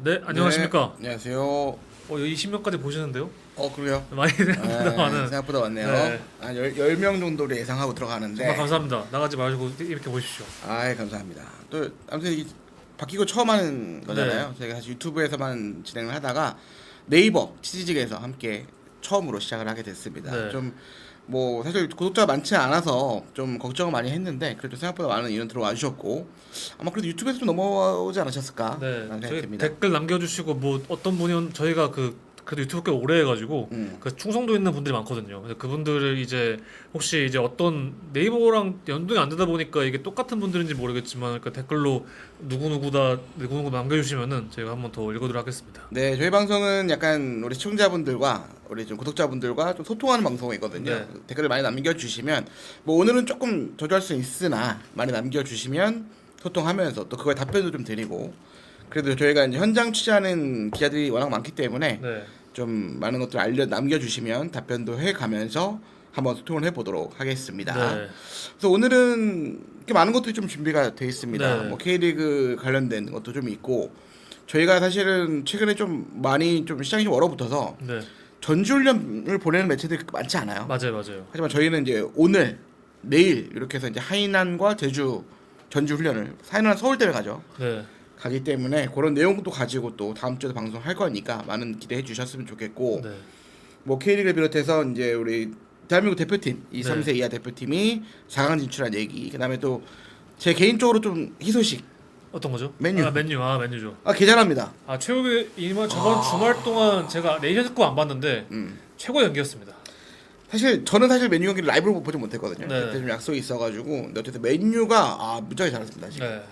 네, 안녕하십니까. 네, 안녕하세요. 여기 20명까지 보시는데요? 그래요? 많이 생각보다 많은. 생각보다 많네요. 네. 한 10명 정도를 예상하고 들어가는데. 정말 감사합니다. 나가지 말고 이렇게 보십시오. 감사합니다. 또 아무튼 이 바뀌고 처음 하는 거잖아요. 네. 저희가 사실 유튜브에서만 진행을 하다가 네이버 치즈직에서 함께 처음으로 시작을 하게 됐습니다. 네. 좀 뭐 사실 구독자가 많지 않아서 좀 걱정을 많이 했는데 그래도 생각보다 많은 인원 들어와 주셨고 아마 그래도 유튜브에서 좀 넘어오지 않으셨을까 네, 라는 생각이 저희 듭니다. 댓글 남겨주시고 뭐 어떤 분이 저희가 그래도 유튜브 꽤 오래 해가지고 그 충성도 있는 분들이 많거든요. 그래서 그분들을 이제 혹시 이제 어떤 네이버랑 연동이 안 되다 보니까 이게 똑같은 분들인지 모르겠지만 그 댓글로 누구누구 남겨주시면은 저희가 한번 더 읽어드리도록 하겠습니다. 네, 저희 방송은 약간 우리 시청자분들과 우리 좀 구독자분들과 좀 소통하는 방송이거든요. 네. 댓글을 많이 남겨주시면 뭐 오늘은 조금 저조할 수 있으나 많이 남겨주시면 소통하면서 또 그거에 답변도 좀 드리고 그래도 저희가 이제 현장 취재하는 기자들이 워낙 많기 때문에 네, 좀 많은 것들 남겨주시면 답변도 해가면서 한번 소통을 해보도록 하겠습니다. 네, 그래서 오늘은 이렇게 많은 것들이 좀 준비가 돼 있습니다. 네. 뭐 K리그 관련된 것도 좀 있고 저희가 사실은 최근에 좀 많이 좀 시장이 좀 얼어붙어서 네, 전지훈련을 보내는 매체들이 많지 않아요. 맞아요. 하지만 저희는 이제 오늘, 내일 이렇게 해서 이제 하이난과 제주 전지훈련을 하이난 서울대회 가죠. 네, 가기 때문에 그런 내용도 가지고 또 다음 주에 방송할 거니까 많은 기대해 주셨으면 좋겠고 네, 뭐 K리그를 비롯해서 이제 우리 대한민국 대표팀 네. 3세 이하 대표팀이 4강 진출한 얘기 그다음에 또 제 개인적으로 좀 희소식 어떤 거죠? 맨유. 맨유죠. 개잘합니다. 최욱이 이번 저번 주말 동안 제가 네이션스컵 안 봤는데 최고 연기였습니다. 저는 사실 맨유 경기를 라이브로 보지 못했거든요. 네. 그때 좀 약속이 있어가지고 근데 어쨌든 맨유가 무지하게 잘했습니다. 지금. 네,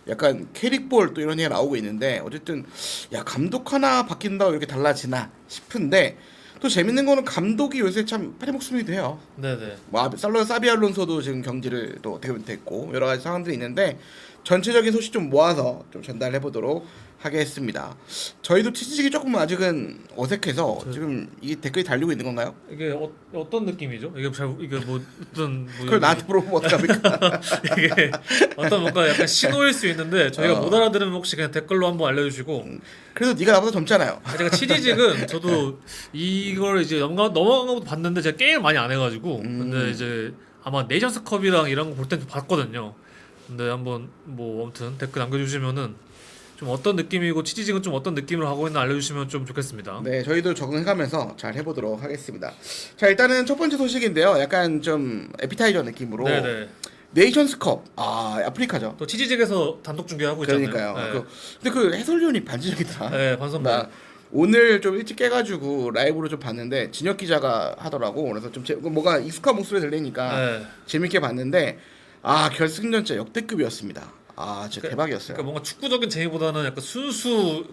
약간 캐릭볼 또 이런 얘기가 나오고 있는데 어쨌든 야 감독 하나 바뀐다고 이렇게 달라지나 싶은데 또 재밌는 거는 감독이 요새 참 팔이 목숨이기도 해요. 네. 뭐 사비 알론소도 지금 경질을 또 됐고 여러 가지 상황들이 있는데 전체적인 소식 좀 모아서 좀 전달해 보도록 하겠습니다. 저희도 치즈직이 조금 아직은 어색해서 지금 이 댓글이 달리고 있는 건가요? 이게 어떤 느낌이죠? 이게 뭐 어떤 그걸 나한테 물어보면 어떡합니까? 이게 어떤 뭔가 약간 신호일 수 있는데 저희가 어. 못 알아들으면 혹시 그냥 댓글로 한번 알려주시고. 그래도 네가 나보다 젊잖아요. 제가 치즈직은 저도 이걸 이제 넘어간 것도 봤는데 제가 게임을 많이 안 해가지고 근데 이제 아마 네이션스컵이랑 이런 거 볼 땐 좀 봤거든요. 근데 한번 뭐 아무튼 댓글 남겨주시면은 좀 어떤 느낌이고 치즈직은 좀 어떤 느낌으로 하고 있나 알려주시면 좀 좋겠습니다. 네, 저희도 적응해가면서 잘 해보도록 하겠습니다. 자, 일단은 첫 번째 소식인데요. 약간 좀 에피타이저 느낌으로 네네. 네이션스컵, 아프리카죠. 또 치즈직에서 단독 중계하고 있잖아요. 그러니까요. 근데 그 해설위원이 반지적이더라. 네, 반선배. 나 오늘 좀 일찍 깨가지고 라이브로 좀 봤는데 진혁 기자가 하더라고. 그래서 좀 뭐가 익숙한 목소리 들리니까 네. 재밌게 봤는데 결승전 진짜 역대급이었습니다. 진짜 대박이었어요. 그러니까 뭔가 축구적인 재미보다는 약간 순수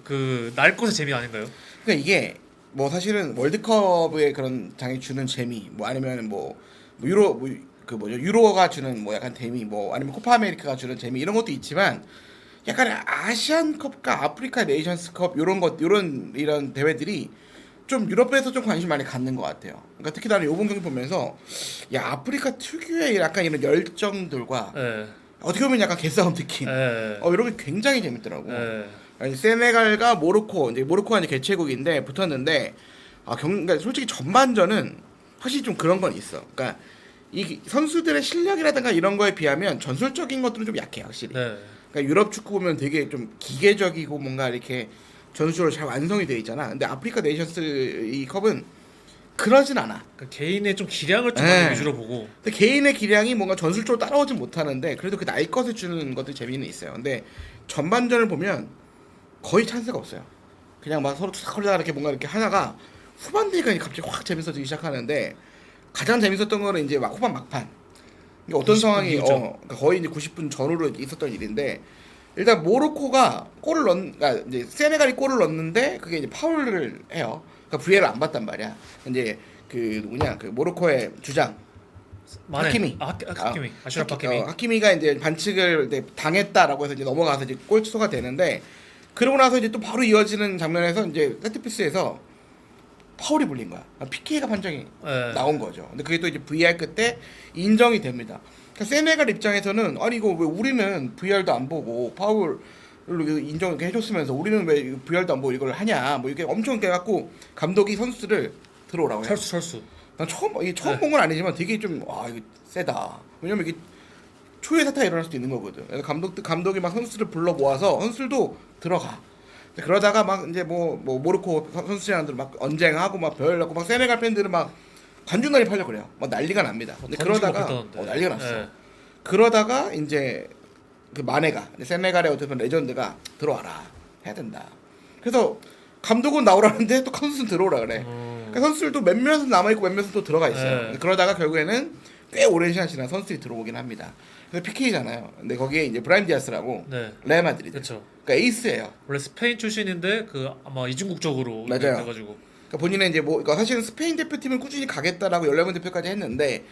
날 것의 재미 아닌가요? 그러니까 이게 뭐 사실은 월드컵의 그런 장이 주는 재미, 뭐 아니면 유로 그 뭐죠 유로가 주는 뭐 약간 재미, 뭐 아니면 코파 아메리카가 주는 재미 이런 것도 있지만 약간 아시안컵과 아프리카 네이션스컵 이런 대회들이 좀 유럽에서 좀 관심 많이 갖는 것 같아요. 그러니까 특히 나는 이번 경기 보면서 아프리카 특유의 약간 이런 열정들과 네. 어떻게 보면 약간 개싸움 느낌. 네. 이런 게 굉장히 재밌더라고. 네. 아니, 세네갈과 모로코가 이제 개최국인데 붙었는데 그러니까 솔직히 전반전은 확실히 좀 그런 건 있어. 그러니까 이 선수들의 실력이라든가 이런 거에 비하면 전술적인 것들은 좀 약해 확실히. 네. 그러니까 유럽 축구 보면 되게 좀 기계적이고 뭔가 이렇게 전술적으로 잘 완성이 돼 있잖아. 근데 아프리카 네이션스 이 컵은 그러진 않아. 그러니까 개인의 좀 기량을 좀 네. 위주로 보고. 근데 개인의 기량이 뭔가 전술적으로 따라오진 못하는데 그래도 그 나이 것을 주는 것들 재미는 있어요. 근데 전반전을 보면 거의 찬스가 없어요. 그냥 막 서로 투닥거리다가 이렇게 뭔가 이렇게 하다가 후반 되니까 갑자기 확 재밌어지기 시작하는데 가장 재밌었던 거는 이제 막 후반 막판. 이게 어떤 90분 상황이 이후죠. 그러니까 거의 이제 90분 전후로 있었던 일인데 일단 모로코가 그러니까 이제 세네갈이 골을 넣는데 그게 이제 파울을 해요. 그러니까 VAR 안 봤단 말이야. 이제 그 모로코의 주장 하키미. 하키미. 아슈라프 하키미. 하키미가 이제 반칙을 이제 당했다라고 해서 이제 넘어가서 이제 골 취소가 되는데 그러고 나서 이제 또 바로 이어지는 장면에서 이제 세트피스에서 파울이 불린 거야. PK가 판정이 네. 나온 거죠. 근데 그게 또 이제 VAR 끝에 인정이 됩니다. 그러니까 세네갈 입장에서는 아니 이거 왜 우리는 VAR도 안 보고 파울 인정 이렇게 해줬으면서 우리는 왜 VR도 안 보고 이걸 하냐 뭐 이렇게 엄청 깨갖고 감독이 선수를 들어오라고 해요. 철수. 난 처음 본 건 아니지만 되게 좀 이거 세다. 왜냐면 이게 초유의 사태가 일어날 수도 있는 거거든. 그래서 감독이 막 선수를 불러 모아서 선수들도 들어가. 그러다가 막 이제 뭐 모로코 선수들한테 막 언쟁하고 막 별나고 막 세네갈 팬들은 막 관중날이 팔려 그래요. 막 난리가 납니다. 근데 그러다가 난리가 났어. 네. 그러다가 이제 그 마네가 세네갈의 어떤 레전드가 들어와라 해야 된다. 그래서 감독은 나오라는데 또 선수는 들어오라 그래. 그러니까 선수들도 몇몇은 남아 있고 몇몇은 또 들어가 있어요. 네. 그러다가 결국에는 꽤 오랜 시간 지나 선수들이 들어오긴 합니다. 그래서 PK잖아요. 근데 거기에 이제 브라임 디아스라고 네. 레알 마드리드. 그렇죠. 그러니까 에이스예요. 원래 스페인 출신인데 그 아마 이중국적으로 맞아요. 해가지고 그러니까 본인은 이제 뭐 그러니까 사실은 스페인 대표팀을 꾸준히 가겠다라고 14번 대표까지 했는데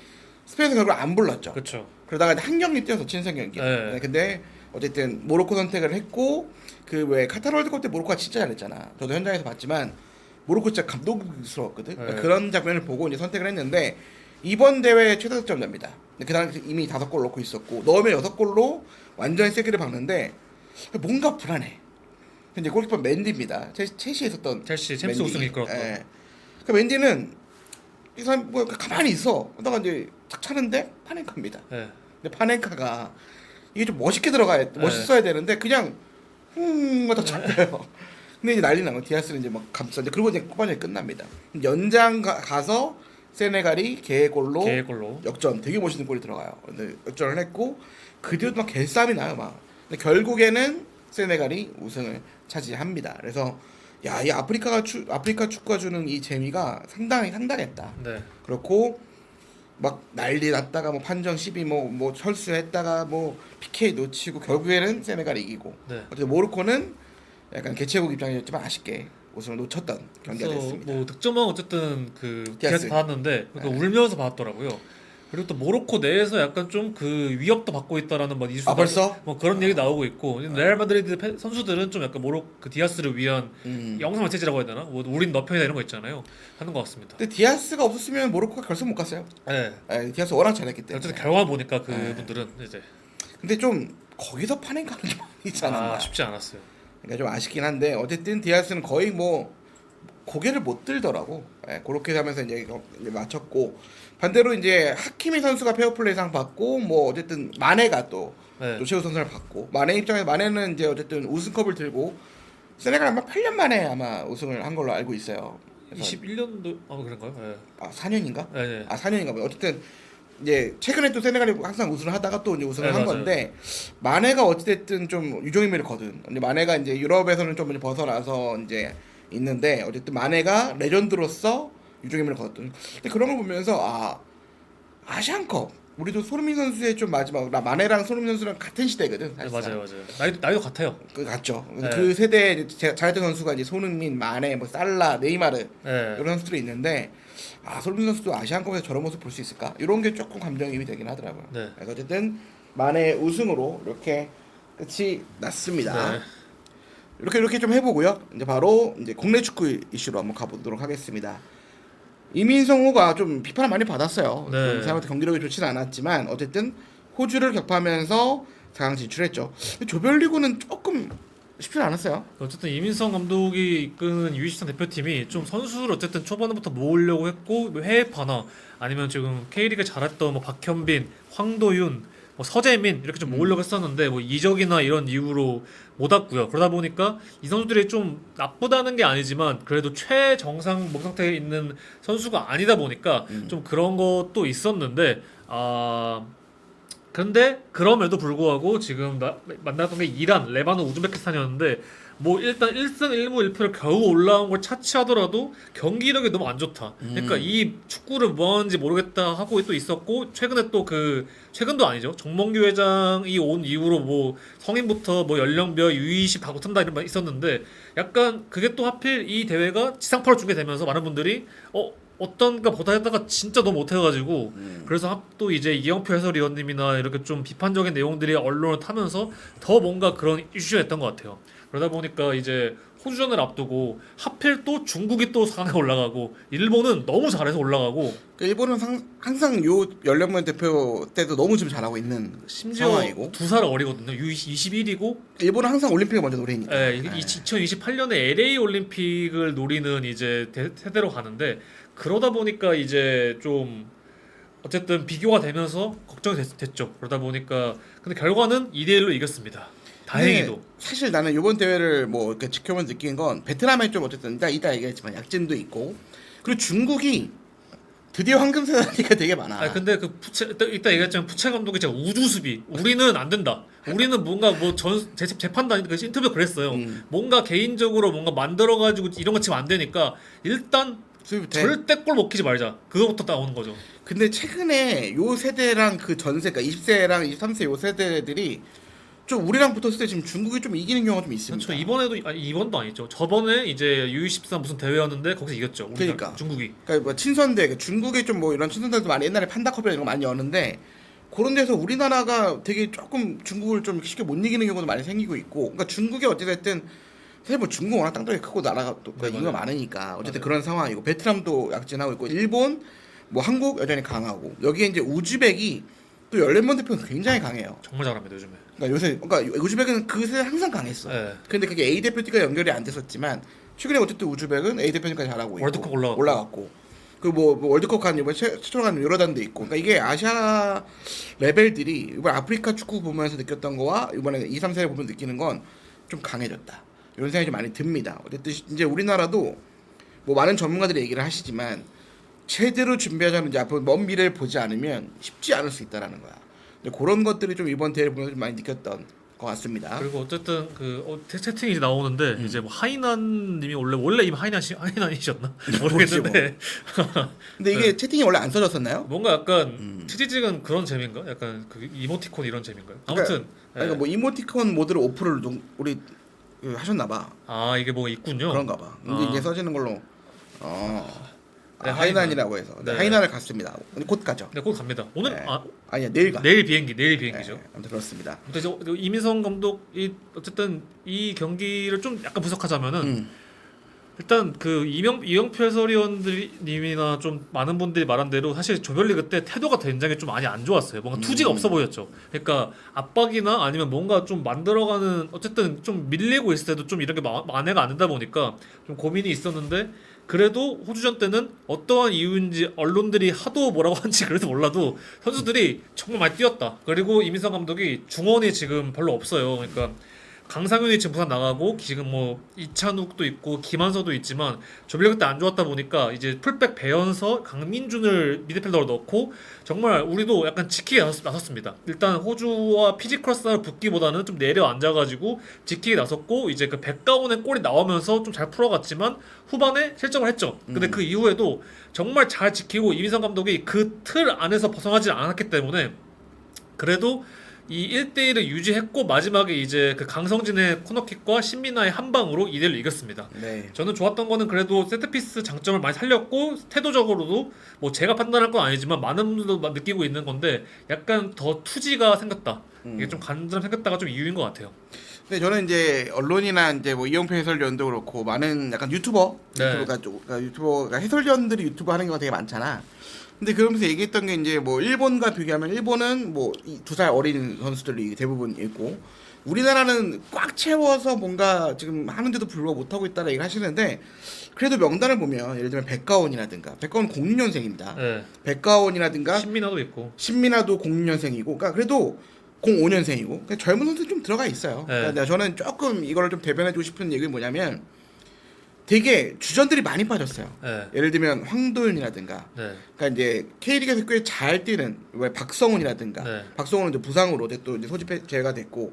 스페인에서 결국 안 불렀죠. 그렇죠. 그러다가 한 경기 뛰어서 친선 경기. 네. 근데 어쨌든 모로코 선택을 했고 그 왜 카타르 월드컵 때 모로코가 진짜 잘했잖아. 저도 현장에서 봤지만 모로코 진짜 감동스러웠거든. 네. 그런 장면을 보고 이제 선택을 했는데 이번 대회 최다 득점자입니다. 그 당시 이미 5골 넣고 있었고 넣으면 6골로 완전히 세기를 박는데 뭔가 불안해. 이제 골키퍼 맨디입니다. 첼시에 있었던 첼시 챔스 우승 이끌었던. 예. 그 맨디는 이 사람 뭐 가만히 있어. 그러다가 이제 탁 차는데 파넨카입니다. 네. 근데 파넨카가 이게 좀 멋있게 멋있어야 되는데 그냥 하다 잡혀요. 근데 이제 난리 나고 디아스는 이제 막 감싸. 그리고 이제 후반전이 끝납니다. 연장 가서 세네갈이 개골로 역전. 되게 멋있는 골이 들어가요. 근데 역전을 했고 그 뒤로 막 개싸움이 나요 막. 근데 결국에는 세네갈이 우승을 차지합니다. 그래서 야, 이 아프리카 축구가 주는 이 재미가 상당했다. 네. 그렇고 막 난리 났다가 뭐 판정 시비 뭐 철수했다가 뭐 PK 놓치고 결국에는 세네갈이 이기고. 네. 어쨌든 모로코는 약간 개최국 입장이었지만 아쉽게 우승을 놓쳤던 경기가 됐습니다. 뭐 득점은 어쨌든 그 디아스. 디아스 받았는데 그러니까 울면서 받았더라고요. 그리고 또 모로코 내에서 약간 좀 그 위협도 받고 있다라는 뭐 이슈 벌써? 뭐 그런 얘기 나오고 있고 레알 마드리드 선수들은 좀 약간 그 디아스를 위한 영상 메시지라고 해야 되나? 뭐 우린 너 편이다 이런 거 있잖아요. 하는 것 같습니다. 근데 디아스가 없었으면 모로코가 결승 못 갔어요. 네. 디아스 워낙 잘했기 때문에. 어쨌든 결과 보니까 그분들은 이제 근데 좀 거기서 파넨카는 좀 아니잖아. 쉽지 않았어요. 그러니까 좀 아쉽긴 한데 어쨌든 디아스는 거의 뭐 고개를 못 들더라고. 그렇게 하면서 이제 맞췄고 반대로 이제 하키미 선수가 페어플레이상 받고 뭐 어쨌든 마네가 또 최우 선수를 받고 마네 입장에서 마네는 이제 어쨌든 우승컵을 들고 세네갈 아마 8년 만에 아마 우승을 한 걸로 알고 있어요. 21년도 그런가요? 네. 4년인가? 네. 4년인가 봐요. 어쨌든 이제 최근에 또 세네갈이 항상 우승을 하다가 또 이제 우승을 한 맞아요. 건데 마네가 어찌됐든 좀 유종의미를 거둔. 근데 마네가 이제 유럽에서는 좀 벗어나서 이제 있는데 어쨌든 마네가 레전드로서 유종의미를 거둔. 근데 그런 걸 보면서 아시안컵 우리도 손흥민 선수의 좀 마지막 마네랑 손흥민 선수랑 같은 시대거든. 네, 맞아요. 나이도 같아요. 그 같죠. 네. 그 세대에 잘했던 선수가 이제 손흥민, 마네, 뭐 살라, 네이마르 네. 이런 선수들이 있는데 손흥민 선수도 아시안컵에서 저런 모습 볼 수 있을까? 이런 게 조금 감정이입이 되긴 하더라고요. 네. 그래서 어쨌든 마네 우승으로 이렇게 끝이 났습니다. 네. 이렇게 좀 해보고요. 이제 바로 이제 국내 축구 이슈로 한번 가보도록 하겠습니다. 이민성호가 좀 비판을 많이 받았어요. 네. 이 사람한테 경기력이 좋지는 않았지만 어쨌든 호주를 격파하면서 4강 진출했죠. 조별리그는 조금 쉽지 않았어요. 어쨌든 이민성 감독이 이끄는 U23 대표팀이 좀 선수를 어쨌든 초반부터 모으려고 했고 해외파나 아니면 지금 K리그 잘했던 뭐 박현빈, 황도윤, 뭐 서재민 이렇게 좀 모으려고 했었는데 뭐 이적이나 이런 이유로 못 왔고요. 그러다 보니까 이 선수들이 좀 나쁘다는 게 아니지만 그래도 최정상 몸 상태에 있는 선수가 아니다 보니까 좀 그런 것도 있었는데 근데 그럼에도 불구하고 지금 만났던 게 이란, 레바논, 우즈베키스탄이었는데 뭐 일단 1승 1무 1패를 겨우 올라온 걸 차치하더라도 경기력이 너무 안 좋다. 그러니까 이 축구를 뭐 하는지 모르겠다 하고 또 있었고 최근에 또 최근도 아니죠. 정몽규 회장이 온 이후로 뭐 성인부터 뭐 연령별 U20 바고 튼다 이런 말 있었는데 약간 그게 또 하필 이 대회가 지상파로 중계되면서 많은 분들이 어떤가 보다 했다가 진짜 너무 못해가지고 그래서 또 이제 이영표 해설위원님이나 이렇게 좀 비판적인 내용들이 언론을 타면서 더 뭔가 그런 이슈였던 것 같아요. 그러다 보니까 이제 호주전을 앞두고 하필 또 중국이 또 4강에 올라가고 일본은 너무 잘해서 올라가고 그러니까 일본은 항상 요 연령면 대표 때도 너무 좀 잘하고 있는 심지어 상황이고 2살 어리거든요. U21이고 일본은 항상 올림픽을 먼저 노리니까. 예, 2028년에 LA 올림픽을 노리는 이제 세대로 가는데 그러다 보니까 이제 좀 어쨌든 비교가 되면서 걱정이 됐죠. 그러다 보니까 근데 결과는 2대1로 이겼습니다. 다행히도. 근데 사실 나는 이번 대회를 뭐 이렇게 지켜보면 느낀 건 베트남에 좀 어쨌든 이따 얘기했지만 약점도 있고 그리고 중국이 드디어 황금 세대가 되게 많아. 아 근데 그 이따 얘기했지만 푸체 감독이 진짜 우주 수비. 우리는 안 된다. 우리는 뭔가 뭐 재판도 아닌데 그 인터뷰 그랬어요. 뭔가 개인적으로 뭔가 만들어 가지고 이런 거 치면 안 되니까 일단 절대 골 먹히지 말자. 그거부터 나오는 거죠. 근데 최근에 요 세대랑 그 전세, 그러니까 20세랑 23세 요 세대들이 좀 우리랑 붙었을 때 지금 중국이 좀 이기는 경우가 좀 있습니다. 그렇죠. 이번에도 아니 이번도 아니죠. 저번에 이제 U23 무슨 대회였는데 거기서 이겼죠. 그러니까 중국이. 그러니까 뭐 친선대, 중국에 좀 뭐 이런 친선대도 많이 옛날에 판다컵이나 이런 거 많이 여는데 그런 데서 우리나라가 되게 조금 중국을 좀 쉽게 못 이기는 경우도 많이 생기고 있고, 그러니까 중국이 어찌됐든 사실 뭐 중국 워낙 땅덩이 크고 나라가 또 인구가 많으니까 어쨌든 맞아요. 그런 상황이고 베트남도 약진하고 있고 일본, 뭐 한국 여전히 강하고 여기에 이제 우즈벡이 또 열린번 대표는 굉장히 강해요. 정말 잘합니다 요즘에. 그러니까 우즈벡은 그 세대 항상 강했어. 네. 근데 그게 A 대표팀과 연결이 안 됐었지만 최근에 어쨌든 우즈벡은 A 대표팀까지 잘하고 있고 월드컵 올라갔고 그뭐 월드컵 간 이번 최초로 간 유로단도 있고 그러니까 이게 아시아 레벨들이 이번 아프리카 축구 보면서 느꼈던 거와 이번에 2, 3세를 보면 느끼는 건 좀 강해졌다. 이런 생각이 좀 많이 듭니다. 어쨌든 이제 우리나라도 뭐 많은 전문가들이 얘기를 하시지만 제대로 준비하자면 이제 앞으로 먼 미래를 보지 않으면 쉽지 않을 수 있다라는 거야. 그런 것들이 좀 이번 대회를 보면서 좀 많이 느꼈던 것 같습니다. 그리고 어쨌든 그 채팅이 이제 나오는데 이제 뭐 하이난님이 원래 이미 하이난이셨나 모르겠는데 근데 이게 채팅이 원래 안 써졌었나요? 뭔가 약간 치지직은 그런 재미인가? 약간 그 이모티콘 이런 재미인가요? 아무튼 그러니까 뭐 이모티콘 모드로 오프를 우리 하셨나봐. 아 이게 뭐 있군요. 그런가봐. 근데 이제 써지는 걸로. 네, 하이난이라고 해서 네. 하이난을 갔습니다. 곧 가죠. 네, 곧 갑니다. 오늘 네. 아 아니야 내일 가. 내일 비행기죠. 네, 아무튼 그렇습니다. 아무튼 이제 이민성 감독이 어쨌든 이 경기를 좀 약간 분석하자면은 일단 그 이영표 해설위원님이나 좀 많은 분들이 말한 대로 사실 조별리그 때 태도가 굉장히 좀 많이 안 좋았어요. 뭔가 투지가 없어 보였죠. 그러니까 압박이나 아니면 뭔가 좀 만들어가는 어쨌든 좀 밀리고 있을 때도 좀 이런 게 만회가 안 된다 보니까 좀 고민이 있었는데 그래도 호주전 때는 어떠한 이유인지 언론들이 하도 뭐라고 하는지 그래도 몰라도 선수들이 정말 많이 뛰었다. 그리고 이민성 감독이 중원이 지금 별로 없어요. 그러니까 강상윤이 지금 부산 나가고 지금 뭐 이찬욱도 있고 김한서도 있지만 조별리그 때 안 좋았다 보니까 이제 풀백 배연서 강민준을 미드필더로 넣고 정말 우리도 약간 지키게 나섰습니다. 일단 호주와 피지컬 싸움을 붙기보다는 좀 내려앉아가지고 지키게 나섰고 이제 그 백가운의 골이 나오면서 좀 잘 풀어갔지만 후반에 실점을 했죠. 근데 그 이후에도 정말 잘 지키고 이민성 감독이 그 틀 안에서 벗어나지 않았기 때문에 그래도 이 1대1을 유지했고 마지막에 이제 그 강성진의 코너킥과 신민아의 한 방으로 2대1로 이겼습니다. 네. 저는 좋았던 거는 그래도 세트피스 장점을 많이 살렸고 태도적으로도 뭐 제가 판단할 건 아니지만 많은 분들도 느끼고 있는 건데 약간 더 투지가 생겼다. 이게 좀 간절함 생겼다가 좀 이유인 것 같아요. 근데 저는 이제 언론이나 이제 뭐 이영표 해설위원도 그렇고 많은 약간 네. 유튜버가 해설위원들이 유튜브 하는 경우가 되게 많잖아. 근데 그러면서 얘기했던 게 이제 뭐 일본과 비교하면 일본은 뭐 2살 어린 선수들이 대부분 있고 우리나라는 꽉 채워서 뭔가 지금 하는데도 불구하고 못하고 있다는 얘기를 하시는데 그래도 명단을 보면 예를 들면 백가원이라든가 백가원 06년생입니다. 네. 백가원이라든가 신민아도 있고. 신민아도 06년생이고 그러니까 그래도 05년생이고 그러니까 젊은 선수 좀 들어가 있어요. 네. 그러니까 저는 조금 이거를 좀 대변해주고 싶은 얘기는 뭐냐면 되게 주전들이 많이 빠졌어요. 네. 예를 들면 황도현이라든가 네. 그러니까 이제 K리그에서 꽤 잘 뛰는 왜 박성훈이라든가 네. 박성훈은 이제 부상으로 또 이제 소집 제외가 됐고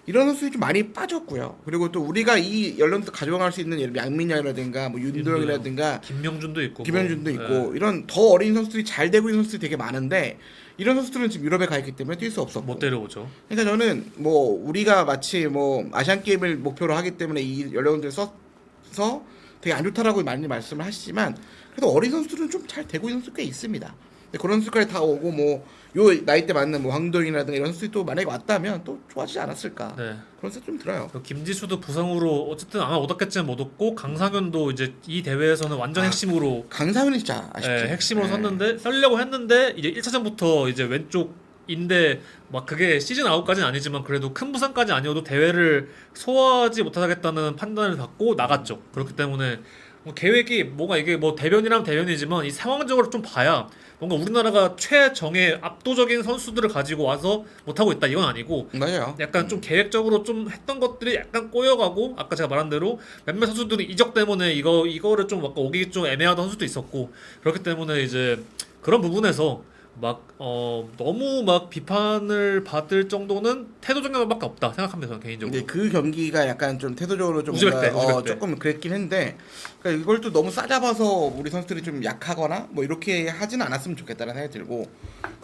이런 선수들이 좀 많이 빠졌고요. 그리고 또 우리가 이 연령부터 가져갈 수 있는 예를 들면 양민혁이라든가 뭐 윤도영이라든가 김명준도 있고 김현준도 뭐. 있고 이런 더 어린 선수들이 잘 되고 있는 선수들이 되게 많은,데 이런 선수들은 지금 유럽에 가 있기 때문에 뛸 수 없었고 못 데려오죠. 그러니까 저는 뭐 우리가 마치 뭐 아시안 게임을 목표로 하기 때문에 이 연령들을 써서 되게 안 좋다라고 많이 말씀을 하시지만 그래도 어린 선수들은 좀 잘 되고 있는 선수 꽤 있습니다. 근데 그런 선수까지 다 오고 뭐 요 나이대 맞는 뭐 황도인이라든가 이런 선수들이 또 만약에 왔다면 또 좋아지지 않았을까 네. 그런 생각 좀 들어요. 김지수도 부상으로 어쨌든 아마 못 왔겠지만 못 왔고 강상현도 이제 이 대회에서는 완전 핵심으로 강상현이 진짜 아쉽지. 핵심으로 네. 섰는데 쓰려고 했는데 이제 1차전부터 이제 왼쪽인데 막 그게 시즌 아웃까지는 아니지만 그래도 큰 부상까지 아니어도 대회를 소화하지 못하겠다는 판단을 받고 나갔죠. 그렇기 때문에 뭐 계획이 뭔가 이게 뭐 대변이라면 대변이지만 이 상황적으로 좀 봐야 뭔가 우리나라가 최정의 압도적인 선수들을 가지고 와서 못하고 있다 이건 아니고 맞아요. 약간 좀 계획적으로 좀 했던 것들이 약간 꼬여가고 아까 제가 말한 대로 몇몇 선수들이 이적 때문에 이거를 좀 약간 오기 좀 애매하던 선수도 있었고 그렇기 때문에 이제 그런 부분에서 막 너무 막 비판을 받을 정도는 태도적인 것밖에 없다 생각합니다 저는 개인적으로. 근데 그 경기가 약간 좀 태도적으로 좀 우즈벡 때, 뭔가, 우즈벡 때. 조금 그랬긴 했는데 그러니까 이걸 또 너무 싸잡아서 우리 선수들이 좀 약하거나 뭐 이렇게 하진 않았으면 좋겠다는 생각이 들고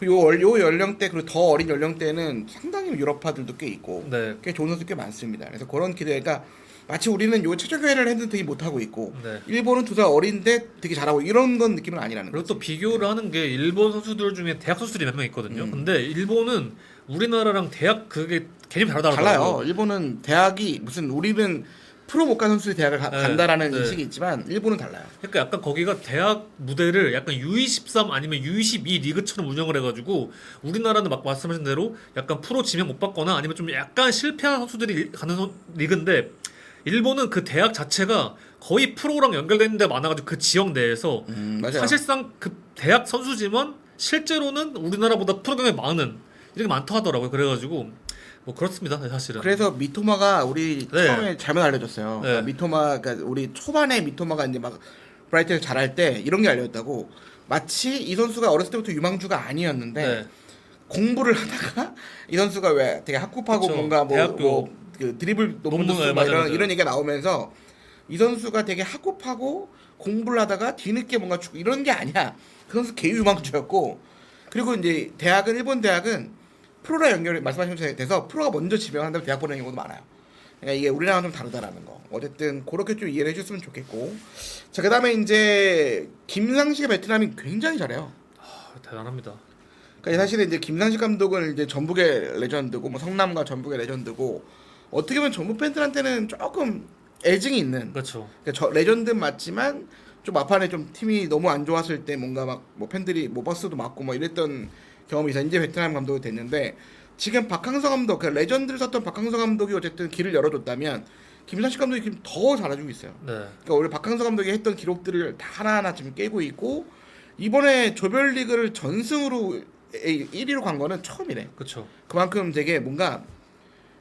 요 연령대 그리고 더 어린 연령대는 상당히 유럽파들도 꽤 있고 네. 꽤 좋은 선수 꽤 많습니다. 그래서 그런 기대가 마치 우리는 요 최적화를 했는데 되게 못하고 있고 네. 일본은 2살 어린데 되게 잘하고 이런 건 느낌은 아니라는 그리고 거지. 또 비교를 하는 게 일본 선수들 중에 대학 선수들이 몇 명 있거든요. 근데 일본은 우리나라랑 대학 그게 개념이 다르더라고요. 달라요. 일본은 대학이 무슨 우리는 프로 못 간 선수들이 대학을 간다라는 네. 인식이 있지만 일본은 달라요. 그러니까 약간 거기가 대학 무대를 약간 U23 아니면 U22 리그처럼 운영을 해가지고 우리나라는 막 말씀하신 대로 약간 프로 지명 못 받거나 아니면 좀 약간 실패한 선수들이 가는 리그인데 일본은 그 대학 자체가 거의 프로랑 연결되는 데 많아가지고 그 지역 내에서 맞아요. 사실상 그 대학 선수지만 실제로는 우리나라보다 프로 경험이 많은 이렇게 많다 하더라고요. 그래가지고 뭐 그렇습니다. 사실은. 그래서 미토마가 우리 네. 처음에 잘못 알려줬어요. 네. 그러니까 미토마, 그러니까 우리 초반에 미토마가 이제 막 브라이트를 잘할 때 이런 게 알려졌다고. 마치 이 선수가 어렸을 때부터 유망주가 아니었는데 네. 공부를 하다가 이 선수가 왜 되게 학급하고 그쵸. 뭔가 대학교 그 드리블 논문, 논문 쓰고 막 맞아요, 이런 맞아요. 이런 얘기가 나오면서 이 선수가 되게 학급하고 공부를 하다가 뒤늦게 뭔가 이런 게 아니야. 그 선수 개 유망주였고 그리고 이제 대학은 일본 대학은 프로랑 연결이 말씀하신 것처럼 돼서 프로가 먼저 지명한 다음에 대학 보내는 경우도 많아요. 그러니까 이게 우리랑은 좀 다르다라는 거. 어쨌든 그렇게 좀 이해를 해줬으면 좋겠고. 자 그다음에 이제 김상식의 베트남이 굉장히 잘해요. 대단합니다. 그러니까 사실은 이제 김상식 감독은 이제 전북의 레전드고 뭐 성남과 전북의 레전드고 어떻게 보면 전북 팬들한테는 조금 애증이 있는. 그렇죠. 그러니까 저 레전드는 맞지만 좀 막판에 좀 팀이 너무 안 좋았을 때 뭔가 막 뭐 팬들이 뭐 버스도 맞고 뭐 이랬던 경험이 있어 이제 베트남 감독이 됐는데 지금 박항서 감독 그 레전드를 썼던 박항서 감독이 어쨌든 길을 열어줬다면 김상식 감독이 지금 더 잘해주고 있어요. 네. 그러니까 원래 박항서 감독이 했던 기록들을 다 하나하나 지금 깨고 있고 이번에 조별리그를 전승으로 1위로 간 거는 처음이래. 그렇죠. 그만큼 되게 뭔가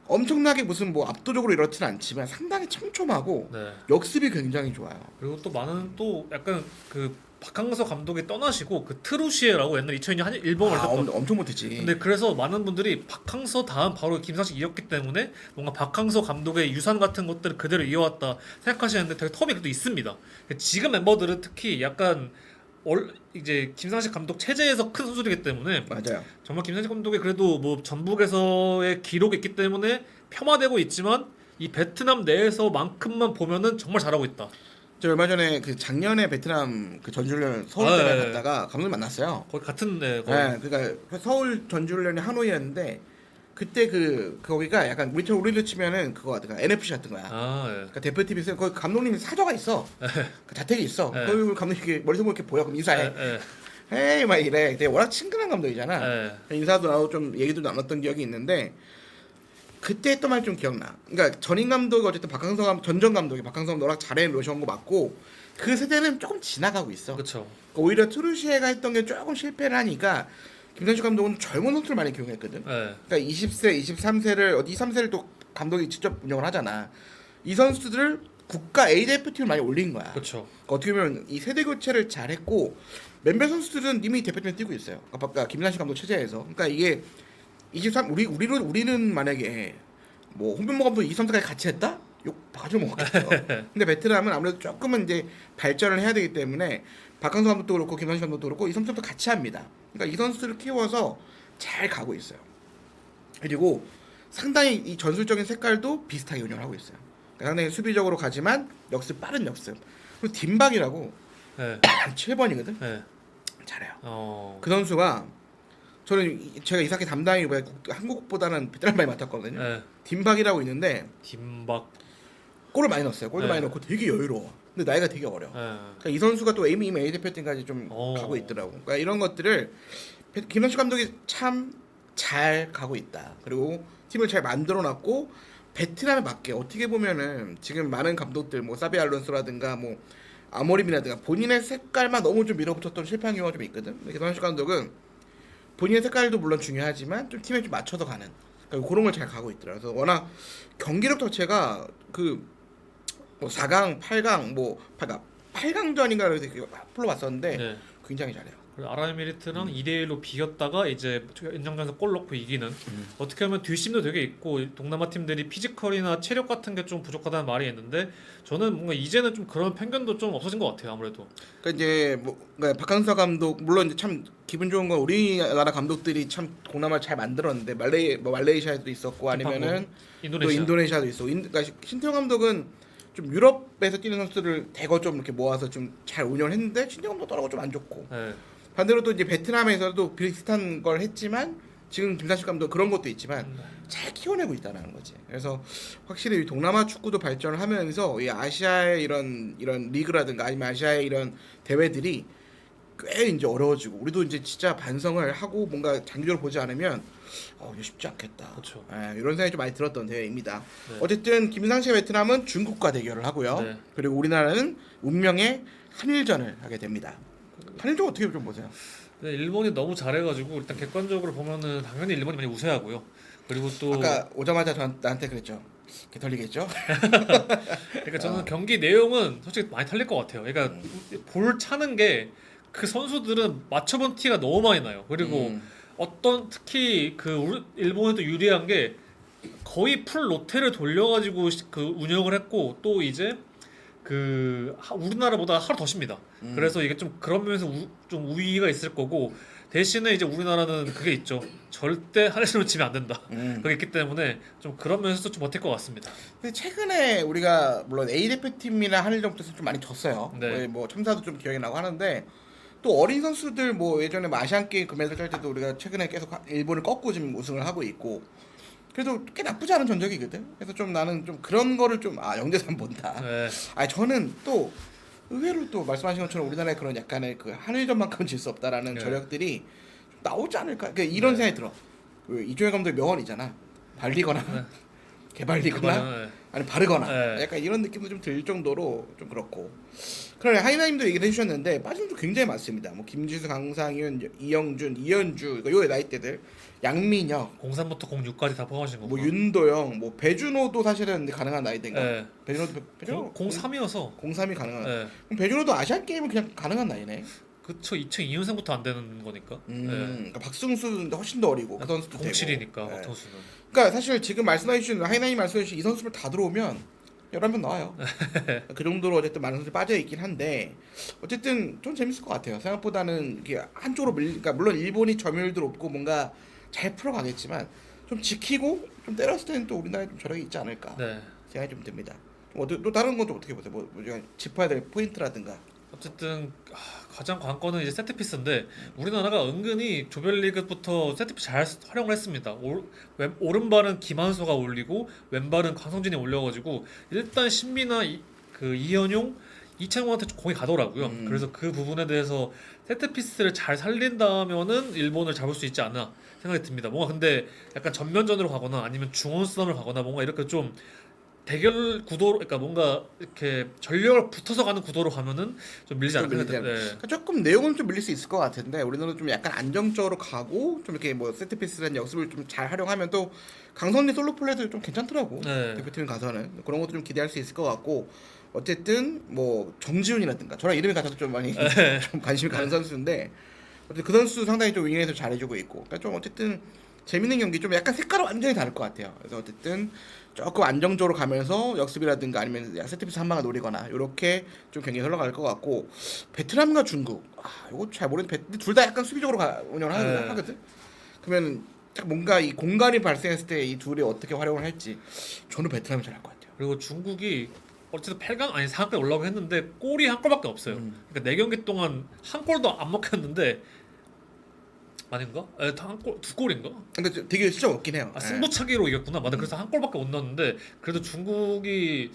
엄청나게 무슨 뭐 압도적으로 이렇지는 않지만 상당히 촘촘하고 네. 역습이 굉장히 좋아요. 그리고 또 많은 또 약간 그 박항서 감독이 떠나시고 그 트루시에라고 옛날 2002년 일본 월드컵 엄청 못했지. 근데 그래서 많은 분들이 박항서 다음 바로 김상식이었기 때문에 뭔가 박항서 감독의 유산 같은 것들을 그대로 이어왔다 생각하시는데 되게 텀이 그래도 있습니다. 지금 멤버들은 특히 약간 이제 김상식 감독 체제에서 큰 선수이기 때문에 맞아요. 정말 김상식 감독이 그래도 뭐 전북에서의 기록이 있기 때문에 폄하되고 있지만 이 베트남 내에서만큼만 보면은 정말 잘하고 있다. 저 얼마 전에 그 작년에 베트남 그 전주훈련 서울 아, 때문에 네. 갔다가 감독님 만났어요. 거의 같은 거의. 네, 그러니까 서울 전주훈련이 하노이였는데 그때 거기가 약간 우리로 치면은 그거 같은 거 NFC 같은 거야. 아, 예. 그러니까 대표팀에서 거기 감독님 사저가 있어. 그 자택이 있어. 네. 거기 감독님 이렇게 머리서 이렇게 보여. 그럼 인사해. 예, 헤이 막 이래. 되게 워낙 친근한 감독이잖아. 예. 인사도 나오고 좀 얘기도 나눴던 기억이 있는데 그때 했던 말 좀 기억나. 그러니까 전임 감독이 어쨌든 전전 감독이 박항서 감독 워낙 잘해 놓으신 거 맞고 그 세대는 조금 지나가고 있어. 그렇죠. 그러니까 오히려 트루시에가 했던 게 조금 실패를 하니까 김상식 감독은 젊은 선수를 많이 기용했거든. 예. 그러니까 20세, 23세를 23세를 또 감독이 직접 운영을 하잖아. 이 선수들을 국가 A 대표팀을 많이 올린 거야. 그렇죠. 그러니까 어떻게 보면 이 세대 교체를 잘했고 몇몇 선수들은 이미 대표팀에 뛰고 있어요. 아까 김상식 감독 체제에서. 그러니까 이게 우리는 만약에 뭐 홍명보 감독 23세까지 같이 했다? 욕 바가지 먹었겠죠. 근데 베트남은 아무래도 조금은 이제 발전을 해야 되기 때문에 박항서 감독도 그렇고 김상식 감독도 그렇고 이 선수들도 같이 합니다. 그러니까 이 선수들을 키워서 잘 가고 있어요. 그리고 상당히 이 전술적인 색깔도 비슷하게 운영을 하고 있어요. 그러니까 상당히 수비적으로 가지만 빠른 역습. 그리고 딘박이라고 예. 7번이거든. 예. 잘해요. 그 선수가 제가 이삭의 담당이 한국보다는 베테랑 많이 맡았거든요. 네. 딤박이라고 있는데 딤박. 골을 많이 넣었어요. 골도 네. 많이 넣고 되게 여유로워. 근데 나이가 되게 어려. 네. 그러니까 이 선수가 또 이미 A 대표팀까지 좀 가고 있더라고. 그러니까 이런 것들을 김현식 감독이 참 잘 가고 있다. 그리고 팀을 잘 만들어놨고 베트남에 맞게 어떻게 보면은 지금 많은 감독들 뭐 사비 알론소라든가 뭐 아모림이라든가 본인의 색깔만 너무 좀 밀어붙였던 실패한 경우가 좀 있거든. 김현식 감독은 본인의 색깔도 물론 중요하지만 좀 팀에 좀 맞춰서 가는 그러니까 그런 걸 잘 가고 있더라. 그래서 워낙 경기력 자체가 뭐 4강, 8강 뭐 8강전인가 그래서 불러봤었는데 네. 굉장히 잘해요. 아랍에미리트랑 2대1로 비겼다가 이제 연장전에서 골 넣고 이기는 어떻게 보면 뒷심도 되게 있고 동남아 팀들이 피지컬이나 체력 같은 게 좀 부족하다는 말이 있는데 저는 뭔가 이제는 좀 그런 편견도 좀 없어진 것 같아요. 아무래도 그러니까 이제 뭐 그러니까 박항서 감독 물론 이제 참 기분 좋은 건 우리나라 감독들이 참 동남아를 잘 만들었는데 말레이시아에도 있었고 아니면은 또 인도네시아도 있어. 그러니까 신태용 감독은 좀 유럽에서 뛰는 선수들을 대거 좀 이렇게 모아서 좀 잘 운영을 했는데 신태용 감독 떠나고 좀 안 좋고. 네. 반대로 또 이제 베트남에서도 비슷한 걸 했지만 지금 김상식 감독 그런 것도 있지만 잘 키워내고 있다는 거지. 그래서 확실히 이 동남아 축구도 발전을 하면서 이 아시아의 이런 리그라든가 아니면 아시아의 이런 대회들이 꽤 이제 어려워지고 우리도 이제 진짜 반성을 하고 뭔가 장기적으로 보지 않으면 이거 쉽지 않겠다. 그렇죠. 이런 생각이 좀 많이 들었던 대회입니다. 네. 어쨌든 김상식 베트남은 중국과 대결을 하고요. 네. 그리고 우리나라는 운명의 한일전을 하게 됩니다. 한일전 어떻게 좀 보세요? 네, 일본이 너무 잘해가지고 일단 객관적으로 보면은 당연히 일본이 많이 우세하고요. 그리고 또 아까 오자마자 나한테 그랬죠. 개털리겠죠? 그러니까 저는 경기 내용은 솔직히 많이 탈릴 것 같아요. 그러니까 볼 차는 게 그 선수들은 맞춰본 티가 너무 많이 나요. 그리고 어떤 특히 일본에도 유리한 게 거의 풀 로테를 돌려가지고 운영을 했고 또 이제 우리나라보다 하루 더 쉽니다. 그래서 이게 좀 그런 면에서 좀 우위가 있을 거고 대신에 이제 우리나라는 그게 있죠. 절대 한일전을 지면 안 된다. 그게 있기 때문에 좀 그런 면에서 좀 버틸 것 같습니다. 근데 최근에 우리가 물론 A 대표팀이나 한일전부터 좀 많이 졌어요. 네. 뭐 첨사도 좀 기억이 나고 하는데 또 어린 선수들 뭐 예전에 뭐 아시안 게임 금메달 딸 때도 우리가 최근에 계속 일본을 꺾고 지금 우승을 하고 있고 그래도 꽤 나쁘지 않은 전적이거든. 그래서 좀 나는 좀 그런 거를 좀 영대산 본다. 네. 저는 또 의외로 또 말씀하신 것처럼 우리나라의 그런 약간의 그 한일전만큼은 질 수 없다라는 네. 저력들이 좀 나오지 않을까. 그러니까 이런 생각이 들어. 이종현 감독의 명언이잖아. 발리거나 개발리거나 네. 아니 바르거나 네. 약간 이런 느낌도 좀 들 정도로 좀 그렇고. 그러네 하이나님도 얘기를 해주셨는데 빠진 분 굉장히 많습니다. 뭐 김지수, 강상윤, 이영준, 이현주 요 나이대들, 양민혁, 03부터 06까지 다 포함하신 건가? 뭐 윤도영, 뭐 배준호도 사실은 가능한 나이대인가? 네. 배준호 03이어서 03이 가능한. 네. 그럼 배준호도 아시안 게임은 그냥 가능한 나이네. 그쵸 2002년생부터 안 되는 거니까. 네. 그러니까 박승수는 훨씬 더 어리고 그 선수도 되고. 07이니까 네. 박성수는. 그러니까 사실 지금 말씀해주신 하이나이 말씀해주신 이 선수들 다 들어오면 11명 나와요. 그 정도로 어쨌든 많은 선수들이 빠져있긴 한데 어쨌든 좀 재밌을 것 같아요. 생각보다는 이게 한쪽으로 그러니까 물론 일본이 점유율도 높고 뭔가 잘 풀어가겠지만 좀 지키고 좀 때렸을 때는 또 우리나라에 좀 저력이 있지 않을까 네. 생각이 좀 듭니다. 또 다른 건 좀 어떻게 보세요? 뭐 짚어야 될 포인트라든가. 어쨌든 가장 관건은 이제 세트피스인데 우리나라가 은근히 조별리그부터 세트피스 잘 활용을 했습니다. 오른발은 김한수가 올리고 왼발은 강성진이 올려가지고 일단 신비나 이현용, 이창용한테 공이 가더라고요. 그래서 그 부분에 대해서 세트피스를 잘 살린다면은 일본을 잡을 수 있지 않나 생각이 듭니다. 뭔가 근데 약간 전면전으로 가거나 아니면 중원싸움을 가거나 뭔가 이렇게 좀 대결 구도로 그러니까 뭔가 이렇게 전력을 붙어서 가는 구도로 가면은 좀 밀리지 않을까 생각이 듭니다. 네. 그러니까 조금 내용은 좀 밀릴 수 있을 것 같은데 우리는 좀 약간 안정적으로 가고 좀 이렇게 뭐 세트피스라는 역습을 좀 잘 활용하면 또 강선리 솔로 플레이도 좀 괜찮더라고. 네. 대표팀 가서는 그런 것도 좀 기대할 수 있을 것 같고 어쨌든 뭐 정지훈이라든가 저랑 이름이 같아서 좀 많이 좀 관심이 가는 선수인데 어쨌든 그 선수 상당히 좀 윙에서 잘해주고 있고 그러니까 좀 어쨌든 재밌는 경기 좀 약간 색깔은 완전히 다를 것 같아요. 그래서 어쨌든 조금 안정적으로 가면서 역습이라든가 아니면 세트피스 한 방을 노리거나 이렇게 좀 경기 흘러갈 것 같고 베트남과 중국 이거 잘 모르겠는데 둘 다 약간 수비적으로 운영을 하거든. 그러면 딱 뭔가 이 공간이 발생했을 때 이 둘이 어떻게 활용을 할지 저는 베트남이 잘할 것 같아요. 그리고 중국이 어쨌든 8강 아니 4강까지 올라오고 했는데 골이 한 골밖에 없어요. 그러니까 4경기 동안 한 골도 안 먹혔는데 아닌가? 두 골인가? 근데 되게 진짜 없긴 해요. 아, 승부차기로 이겼구나. 맞아. 그래서 한 골밖에 못 넣었는데 그래도 중국이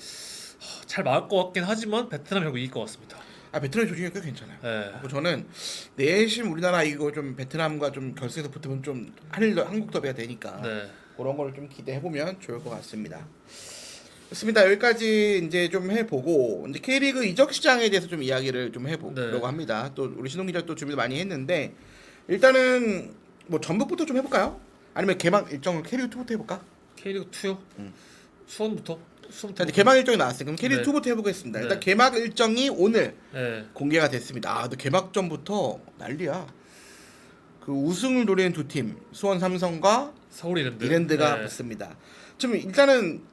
잘 막을 것 같긴 하지만 베트남 결국 이길 것 같습니다. 아 베트남 조직이 꽤 괜찮아요. 네. 그리고 저는 내심 우리나라 이거 좀 베트남과 좀 결승에서 붙으면 좀 한국 더비가 되니까 네. 그런 걸 좀 기대해 보면 좋을 것 같습니다. 좋습니다. 여기까지 이제 좀 해보고 이제 K리그 이적 시장에 대해서 좀 이야기를 좀 해보려고 네. 합니다. 또 우리 신동 기자 또 준비도 많이 했는데 일단은 뭐 전북부터 좀 해볼까요? 아니면 개막 일정을 K리그 2부터 해볼까? K리그 2요? 수원부터? 자 이제 개막 일정이 나왔어요. 그럼 K리그 네. 2부터 해보겠습니다. 네. 일단 개막 일정이 오늘 네. 공개가 됐습니다. 아, 근데 개막전부터 난리야. 그 우승을 노리는 두 팀, 수원 삼성과 서울 이랜드. 이랜드가 네. 붙습니다. 지금 일단은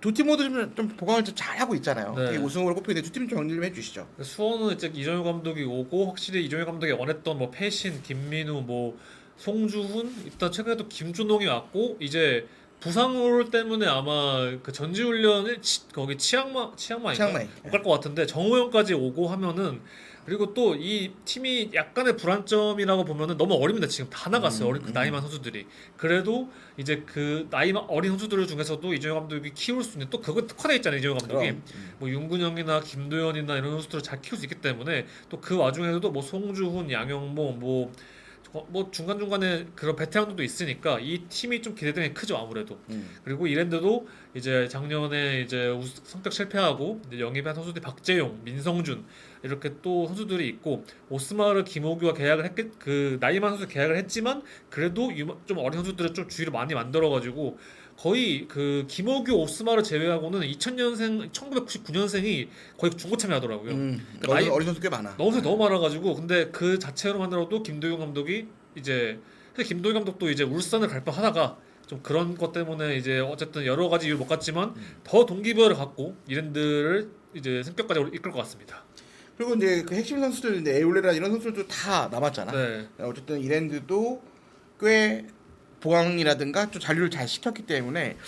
두 팀 모두 좀 보강을 좀 잘하고 있잖아요. 네. 되게 우승으로 꼽히는데 두 팀 좀 정리 좀 해주시죠. 수원은 이제 이정효 감독이 오고 확실히 이정효 감독이 원했던 뭐 패신, 김민우, 뭐 송주훈, 일단 최근에 또 김준홍이 왔고 이제 부상으로 때문에 아마 그 전지훈련을 거기 치앙마인가 치앙마이. 못갈 것 같은데 정우영까지 오고 하면은 그리고 또 이 팀이 약간의 불안점이라고 보면은 너무 어립니다. 지금 다 나갔어요. 어린 그 나이 많은 선수들이. 그래도 이제 그 나이 어린 선수들 중에서도 이정효 감독이 키울 수 있는 또 그거 특화돼 있잖아요. 이정효 감독이. 그럼. 뭐 윤근영이나 김도현이나 이런 선수들을 잘 키울 수 있기 때문에 또 그 와중에도 뭐 송주훈, 양영모 뭐 중간중간에 그런 베테랑들도 있으니까 이 팀이 좀 기대되는 게 크죠 아무래도. 그리고 이랜드도 이제 작년에 이제 성적 실패하고 이제 영입한 선수들이 박재용, 민성준 이렇게 또 선수들이 있고 오스마르 김호규와 계약을 그 나이 많은 선수 계약을 했지만 그래도 좀 어린 선수들을 좀 주위를 많이 만들어가지고 거의 그 김호규, 오스마르 제외하고는 2000년생, 1999년생이 거의 중고참여 하더라고요. 그러니까 어린 선수 꽤 많아. 너무 많아가지고 근데 그 자체로 만들어도 김도영 감독이 이제 사실 김도영 감독도 이제 울산을 갈 뻔하다가 좀 그런 것 때문에 이제 어쨌든 여러 가지 이유를 못 갔지만 더 동기부여를 갖고 이랜드를 이제 승격까지 이끌 것 같습니다. 그리고 이제 그 핵심 선수들 이제 에울레라 이런 선수들도 다 남았잖아. 네. 어쨌든 이랜드도 꽤 보강이라든가 좀 잔류를 잘 시켰기 때문에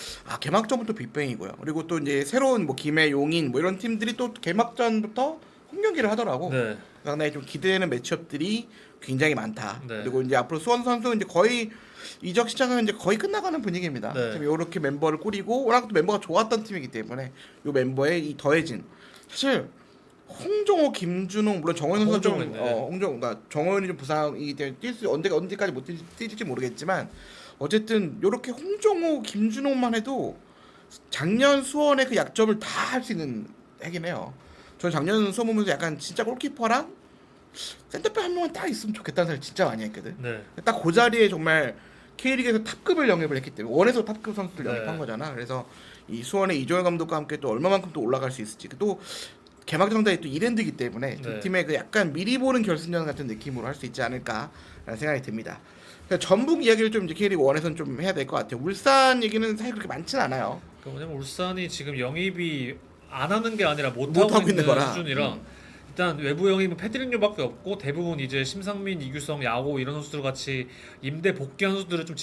개막전부터 빅뱅이고요. 그리고 또 이제 새로운 뭐 김해 용인 뭐 이런 팀들이 또 개막전부터 홈 경기를 하더라고. 네. 상당히 좀 기대되는 매치업들이 굉장히 많다. 네. 그리고 이제 앞으로 수원 선수 이제 거의 이적 시장은 이제 거의 끝나가는 분위기입니다. 네. 지금 이렇게 멤버를 꾸리고 워낙 또 멤버가 좋았던 팀이기 때문에 이 멤버에 이 더해진 사실 홍정호, 김준홍 물론 정원 선수 좀 홍정호 있네. 홍정 그러니까 정원이 좀 부상이기 때문에 언제까지 못 뛸지 모르겠지만 어쨌든 이렇게 홍정호, 김준홍만 해도 작년 수원의 그 약점을 다 할 수 있는 핵이긴 해요. 저는 작년 수원 보면서 약간 진짜 골키퍼랑 센터백 한 명만 딱 있으면 좋겠다는 생각 진짜 많이 했거든. 네. 딱 그 자리에 정말 K리그에서 탑급을 영입을 했기 때문에 원에서 탑급 선수들 네. 영입한 거잖아. 그래서 이 수원의 이종현 감독과 함께 또 얼마만큼 또 올라갈 수 있을지 또 개막 상대이 또 이랜드이기 때문에 두 네. 팀의 그 약간 미리 보는 결승전 같은 느낌으로 할 수 있지 않을까라는 생각이 듭니다. 그러니까 전북 이야기를 좀 이제 K리그 1에서는 좀 해야 될 것 같아요. 울산 얘기는 사실 그렇게 많지는 않아요. 왜냐면 울산이 지금 영입이 안 하는 게 아니라 못 못하고 하고 있는 있는 거라. 수준이라 일단 외부 영입은 페드링요밖에 없고 대부분 이제 심상민, 이규성, 야고 이런 선수들 같이 임대 복귀한 선수들을 좀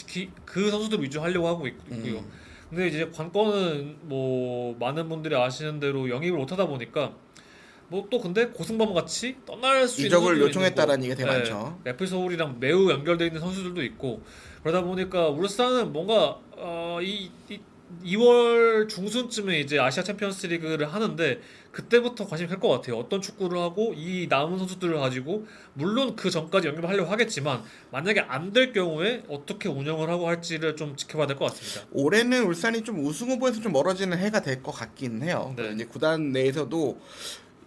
그 선수들 위주로 하려고 하고 있고요. 근데 이제 관건은 뭐 많은 분들이 아시는 대로 영입을 못 하다 보니까 뭐 또 근데 고승범 같이 떠날 수 있는 이적을 선수도 요청했다라는 있는 얘기가 되게 많죠. 애플 서울이랑 매우 연결돼 있는 선수들도 있고 그러다 보니까 울산은 뭔가 2월 중순쯤에 이제 아시아 챔피언스리그를 하는데 그때부터 관심이 클 것 같아요. 어떤 축구를 하고 이 남은 선수들을 가지고 물론 그 전까지 영입을 하려고 하겠지만 만약에 안 될 경우에 어떻게 운영을 하고 할지를 좀 지켜봐야 될 것 같습니다. 올해는 울산이 좀 우승 후보에서 좀 멀어지는 해가 될 것 같긴 해요. 네. 이제 구단 내에서도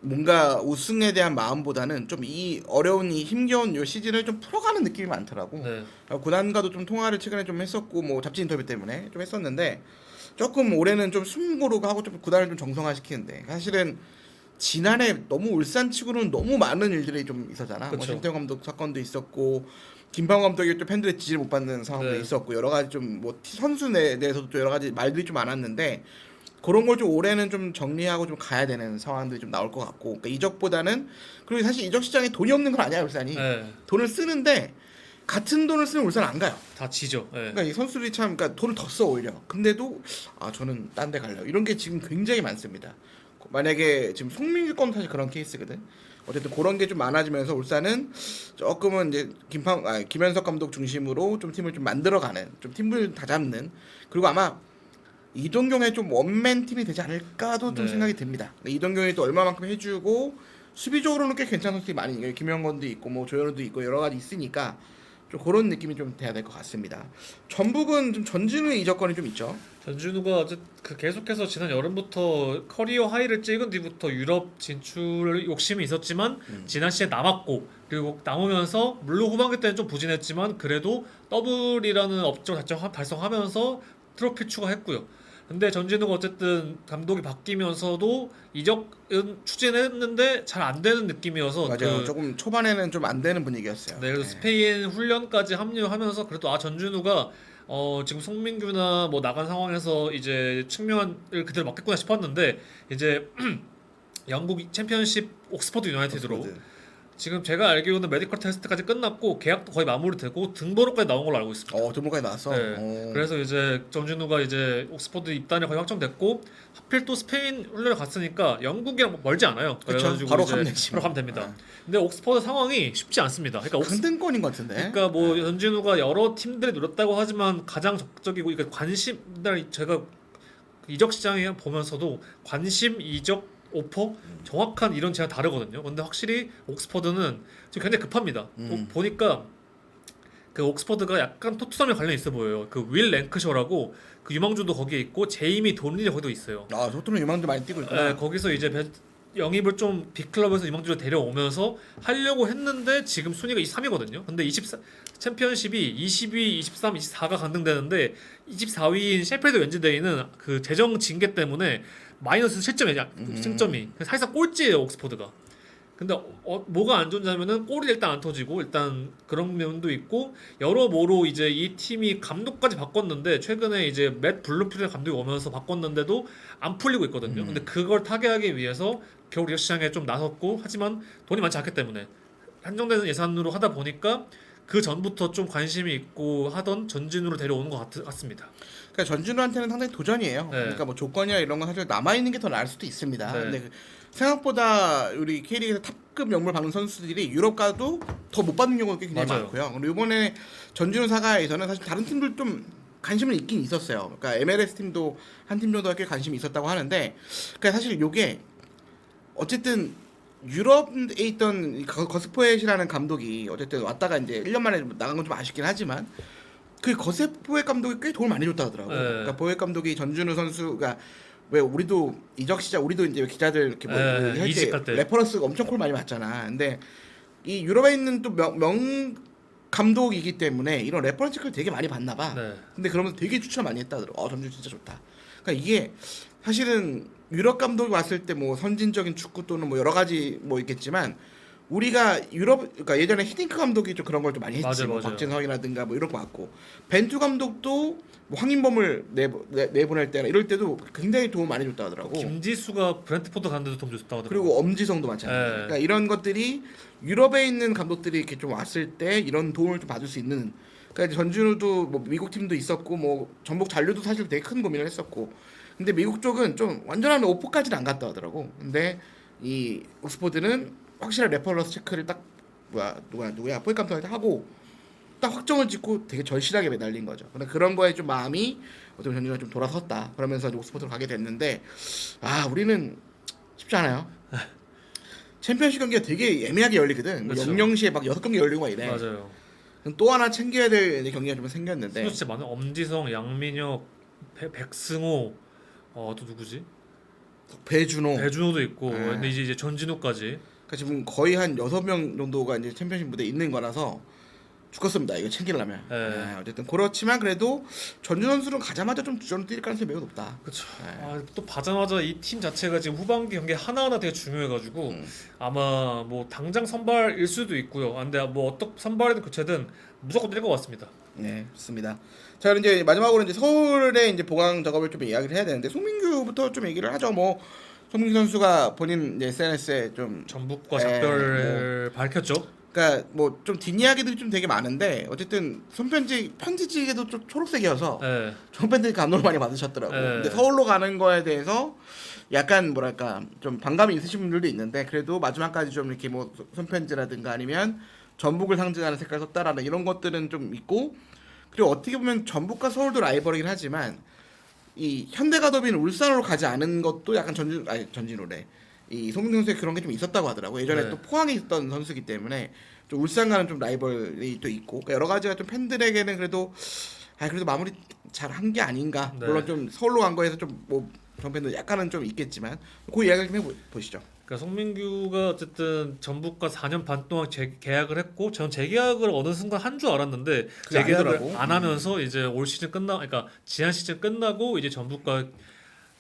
뭔가 우승에 대한 마음보다는 좀 이 어려운 이 힘겨운 요 시즌을 좀 풀어가는 느낌이 많더라고. 네. 구단과도 좀 통화를 최근에 좀 했었고 뭐 잡지 인터뷰 때문에 좀 했었는데 조금 올해는 좀 숨고르고 하고 좀 구단을 좀 정성화시키는데 사실은 지난해 너무 울산치고는 너무 많은 일들이 좀 있었잖아. 뭐 그쵸. 신태용 감독 사건도 있었고 김방호 감독이 또 팬들의 지지를 못 받는 상황도 네. 있었고 여러 가지 좀 뭐 선수 내에서도 또 여러 가지 말들이 좀 많았는데 그런 걸 좀 올해는 좀 정리하고 좀 가야 되는 상황들이 좀 나올 것 같고 그러니까 이적보다는 그리고 사실 이적 시장에 돈이 없는 건 아니야 울산이 네. 돈을 쓰는데 같은 돈을 쓰면 울산 안 가요. 다 지죠. 네. 그러니까 이 선수들이 참 그러니까 돈을 더 써 오히려. 근데도 저는 딴 데 갈래요. 이런 게 지금 굉장히 많습니다. 만약에 지금 송민규 건 사실 그런 케이스거든. 어쨌든 그런 게 좀 많아지면서 울산은 조금은 이제 김현석 감독 중심으로 좀 팀을 좀 만들어가는, 좀 팀을 다 잡는, 그리고 아마 이동경의 좀 원맨 팀이 되지 않을까도 좀 네. 생각이 듭니다. 이동경이 또 얼마만큼 해주고 수비적으로는 꽤 괜찮은 선수들이 많이 있어요. 김영건도 있고 뭐 조현우도 있고 여러 가지 있으니까 좀 그런 느낌이 좀 돼야 될 것 같습니다. 전북은 좀 전진우 이적권이 좀 있죠. 전준우가 계속해서 지난 여름부터 커리어 하이를 찍은 뒤부터 유럽 진출 욕심이 있었지만 지난 시즌 남았고, 그리고 남으면서 물론 후반기 때는 좀 부진했지만 그래도 더블이라는 업적을 달성하면서 트로피 추가했고요. 근데 전진우가 어쨌든 감독이 바뀌면서도 이적은 추진했는데 잘 안 되는 느낌이어서 맞아요. 조금 초반에는 좀 안 되는 분위기였어요. 네, 그래서 스페인 훈련까지 합류하면서 그래도 전준우가 지금 송민규나 뭐 나간 상황에서 이제 측면을 그대로 맡겠구나 싶었는데 이제 영국 챔피언십 옥스퍼드 유나이티드로 옥스퍼드. 지금 제가 알기로는 메디컬 테스트까지 끝났고 계약도 거의 마무리되고 등번호까지 나온 걸로 알고 있습니다. 등록까지 나왔어. 네. 그래서 이제 전준우가 이제 옥스퍼드 입단이 거의 확정됐고 하필 또 스페인 훈련을 갔으니까 영국이랑 멀지 않아요. 그렇죠. 바로 가면 되지. 바로 가면 됩니다. 근데 옥스퍼드 상황이 쉽지 않습니다. 그러니까 강등권인 것 같은데. 그러니까 뭐 전진우가 여러 팀들이 노렸다고 하지만 가장 적극적이고, 그러니까 관심, 제가 이적 시장에 보면서도 관심, 이적, 오퍼 정확한 이런 제가 다르거든요. 근데 확실히 옥스퍼드는 지금 굉장히 급합니다. 보니까 그 옥스퍼드가 약간 토트넘에 관련 있어 보여요. 그 윌 랭크셔라고 그 유망주도 거기에 있고 제이미 돈리 거기도 있어요. 토트넘 유망주 많이 뛰고 있구나. 네, 거기서 이제 영입을 좀 빅클럽에서 유망주로 데려오면서 하려고 했는데 지금 순위가 23위거든요. 근데 24 챔피언십이 22, 23, 24가 강등되는데 24위인 셰필드 웬즈데이는 그 재정 징계 때문에 마이너스 7점이야. 승점이. 사실상 꼴찌예요, 옥스퍼드가. 근데 뭐가 안 좋냐면은 골이 일단 안 터지고, 일단 그런 면도 있고, 여러모로 이제 이 팀이 감독까지 바꿨는데 최근에 이제 맷 블룸필드 감독이 오면서 바꿨는데도 안 풀리고 있거든요. 근데 그걸 타개하기 위해서 겨울 이적 시장에 좀 나섰고, 하지만 돈이 많지 않기 때문에 한정되는 예산으로 하다 보니까 그 전부터 좀 관심이 있고 하던 전진우를 데려오는 것 같습니다. 그러니까 전진우한테는 상당히 도전이에요. 네. 그러니까 뭐 조건이나 이런 건 사실 남아 있는 게 더 나을 수도 있습니다. 네. 근데 생각보다 우리 K리그에서 탑급 명물 받는 선수들이 유럽 가도 더 못 받는 경우가 꽤 굉장히 맞아요. 많고요. 그리고 이번에 전진우 사가에서는 사실 다른 팀들 좀 관심은 있긴 있었어요. 그러니까 MLS 팀도 한 팀 정도가 꽤 관심이 있었다고 하는데, 그러니까 사실 요게 어쨌든 유럽에 있던 거스포엣이라는 감독이 어쨌든 왔다가 이제 1년 만에 나간 건 좀 아쉽긴 하지만 그 거스포엣 감독이 꽤 도움을 많이 줬다 하더라고요. 네. 그러니까 보엣 감독이 전준우 선수가 왜 우리도 이적 시작 우리도 이제 기자들 이렇게 뭐 할 이직할 때 때. 레퍼런스가 엄청 콜 많이 받잖아. 근데 이 유럽에 있는 또 명 감독이기 때문에 이런 레퍼런스 콜 되게 많이 받나 봐. 네. 근데 그러면서 되게 추천 많이 했다 하더라고. 전준우 진짜 좋다. 그러니까 이게 사실은 유럽 감독이 왔을 때 뭐 선진적인 축구 또는 뭐 여러 가지 뭐 있겠지만 우리가 그러니까 예전에 히딩크 감독이 좀 그런 걸 좀 많이 했지. 맞아요, 뭐 맞아요. 박진성이라든가 뭐 이런 거 왔고 벤투 감독도 뭐 황인범을 내보낼 때나 이럴 때도 굉장히 도움 많이 줬다 하더라고. 김지수가 브랜트포드 갔는데도 도움 줬다고 하더라고요. 그리고 엄지성도 마찬가지. 네. 그러니까 이런 것들이 유럽에 있는 감독들이 이렇게 좀 왔을 때 이런 도움을 좀 받을 수 있는. 그러니까 이제 전준우도 뭐 미국 팀도 있었고 뭐 전북 잔류도 사실 되게 큰 고민을 했었고. 근데 미국 쪽은 좀 완전한 오퍼까지는 안 갔다 하더라고. 근데 이 옥스퍼드는 확실한 레퍼런스 체크를 딱 누구야 포획 감독한테 하고 딱 확정을 짓고 되게 절실하게 매달린 거죠. 근데 그런 거에 좀 마음이 어떤 전준우가 좀 돌아섰다. 그러면서 이제 옥스퍼드로 가게 됐는데 우리는 쉽지 않아요. 챔피언십 경기가 되게 애매하게 열리거든. 그렇죠. 00시에 막 6경기 열리고 막 이래. 맞아요. 또 하나 챙겨야 될 경기가 좀 생겼는데. 선수 진짜 많아. 엄지성, 양민혁, 백승호, 또 누구지? 배준호. 배준호도 있고. 네. 근데 이제 전진우까지. 그러니까 지금 거의 한 6명 정도가 이제 챔피언십 무대에 있는 거라서 죽었습니다. 이거 챙기려면. 네. 어쨌든 그렇지만 그래도 전준 선수는 가자마자 좀 주전을 뛸 가능성이 매우 높다. 그렇죠. 네. 또 봐자마자 이 팀 자체가 지금 후반기 경기 하나하나 되게 중요해가지고 아마 뭐 당장 선발일 수도 있고요. 근데 뭐 어떤 선발이든 교체든 무조건 뛸 것 같습니다. 네, 좋습니다. 자, 그럼 이제 마지막으로 이제 서울의 이제 보강 작업을 좀 이야기를 해야 되는데 송민규부터 좀 얘기를 하죠. 뭐 송민규 선수가 본인 이제 SNS에 좀 전북과 작별을 밝혔죠. 그러니까 뭐 좀 뒷이야기들이 좀 되게 많은데 어쨌든 편지지에도 좀 초록색이어서 네. 전 팬들이 감동을 많이 받으셨더라고. 네. 근데 서울로 가는 거에 대해서 약간 뭐랄까 좀 반감이 있으신 분들도 있는데 그래도 마지막까지 좀 이렇게 뭐 손편지라든가 아니면 전북을 상징하는 색깔 썼다라는 이런 것들은 좀 있고 그리고 어떻게 보면 전북과 서울도 라이벌이긴 하지만 이 현대가 더비는 울산으로 가지 않은 것도 약간 전진우래 이 송민규 선수의 그런 게 좀 있었다고 하더라고. 예전에 네. 또 포항에 있던 선수기 때문에 좀 울산과는 좀 라이벌이 또 있고 그러니까 여러 가지가 좀 팬들에게는 그래도 그래도 마무리 잘 한 게 아닌가. 네. 물론 좀 서울로 간 거에서 좀 뭐 정팬도 약간은 좀 있겠지만 그 이야기를 좀 해보시죠. 그러니까 송민규가 어쨌든 전북과 4년 반 동안 계약을 했고 전 재계약을 어느 순간 한 줄 알았는데 그게 재계약을 아니더라고. 안 하면서 이제 올 시즌 그러니까 지난 시즌 끝나고 이제 전북과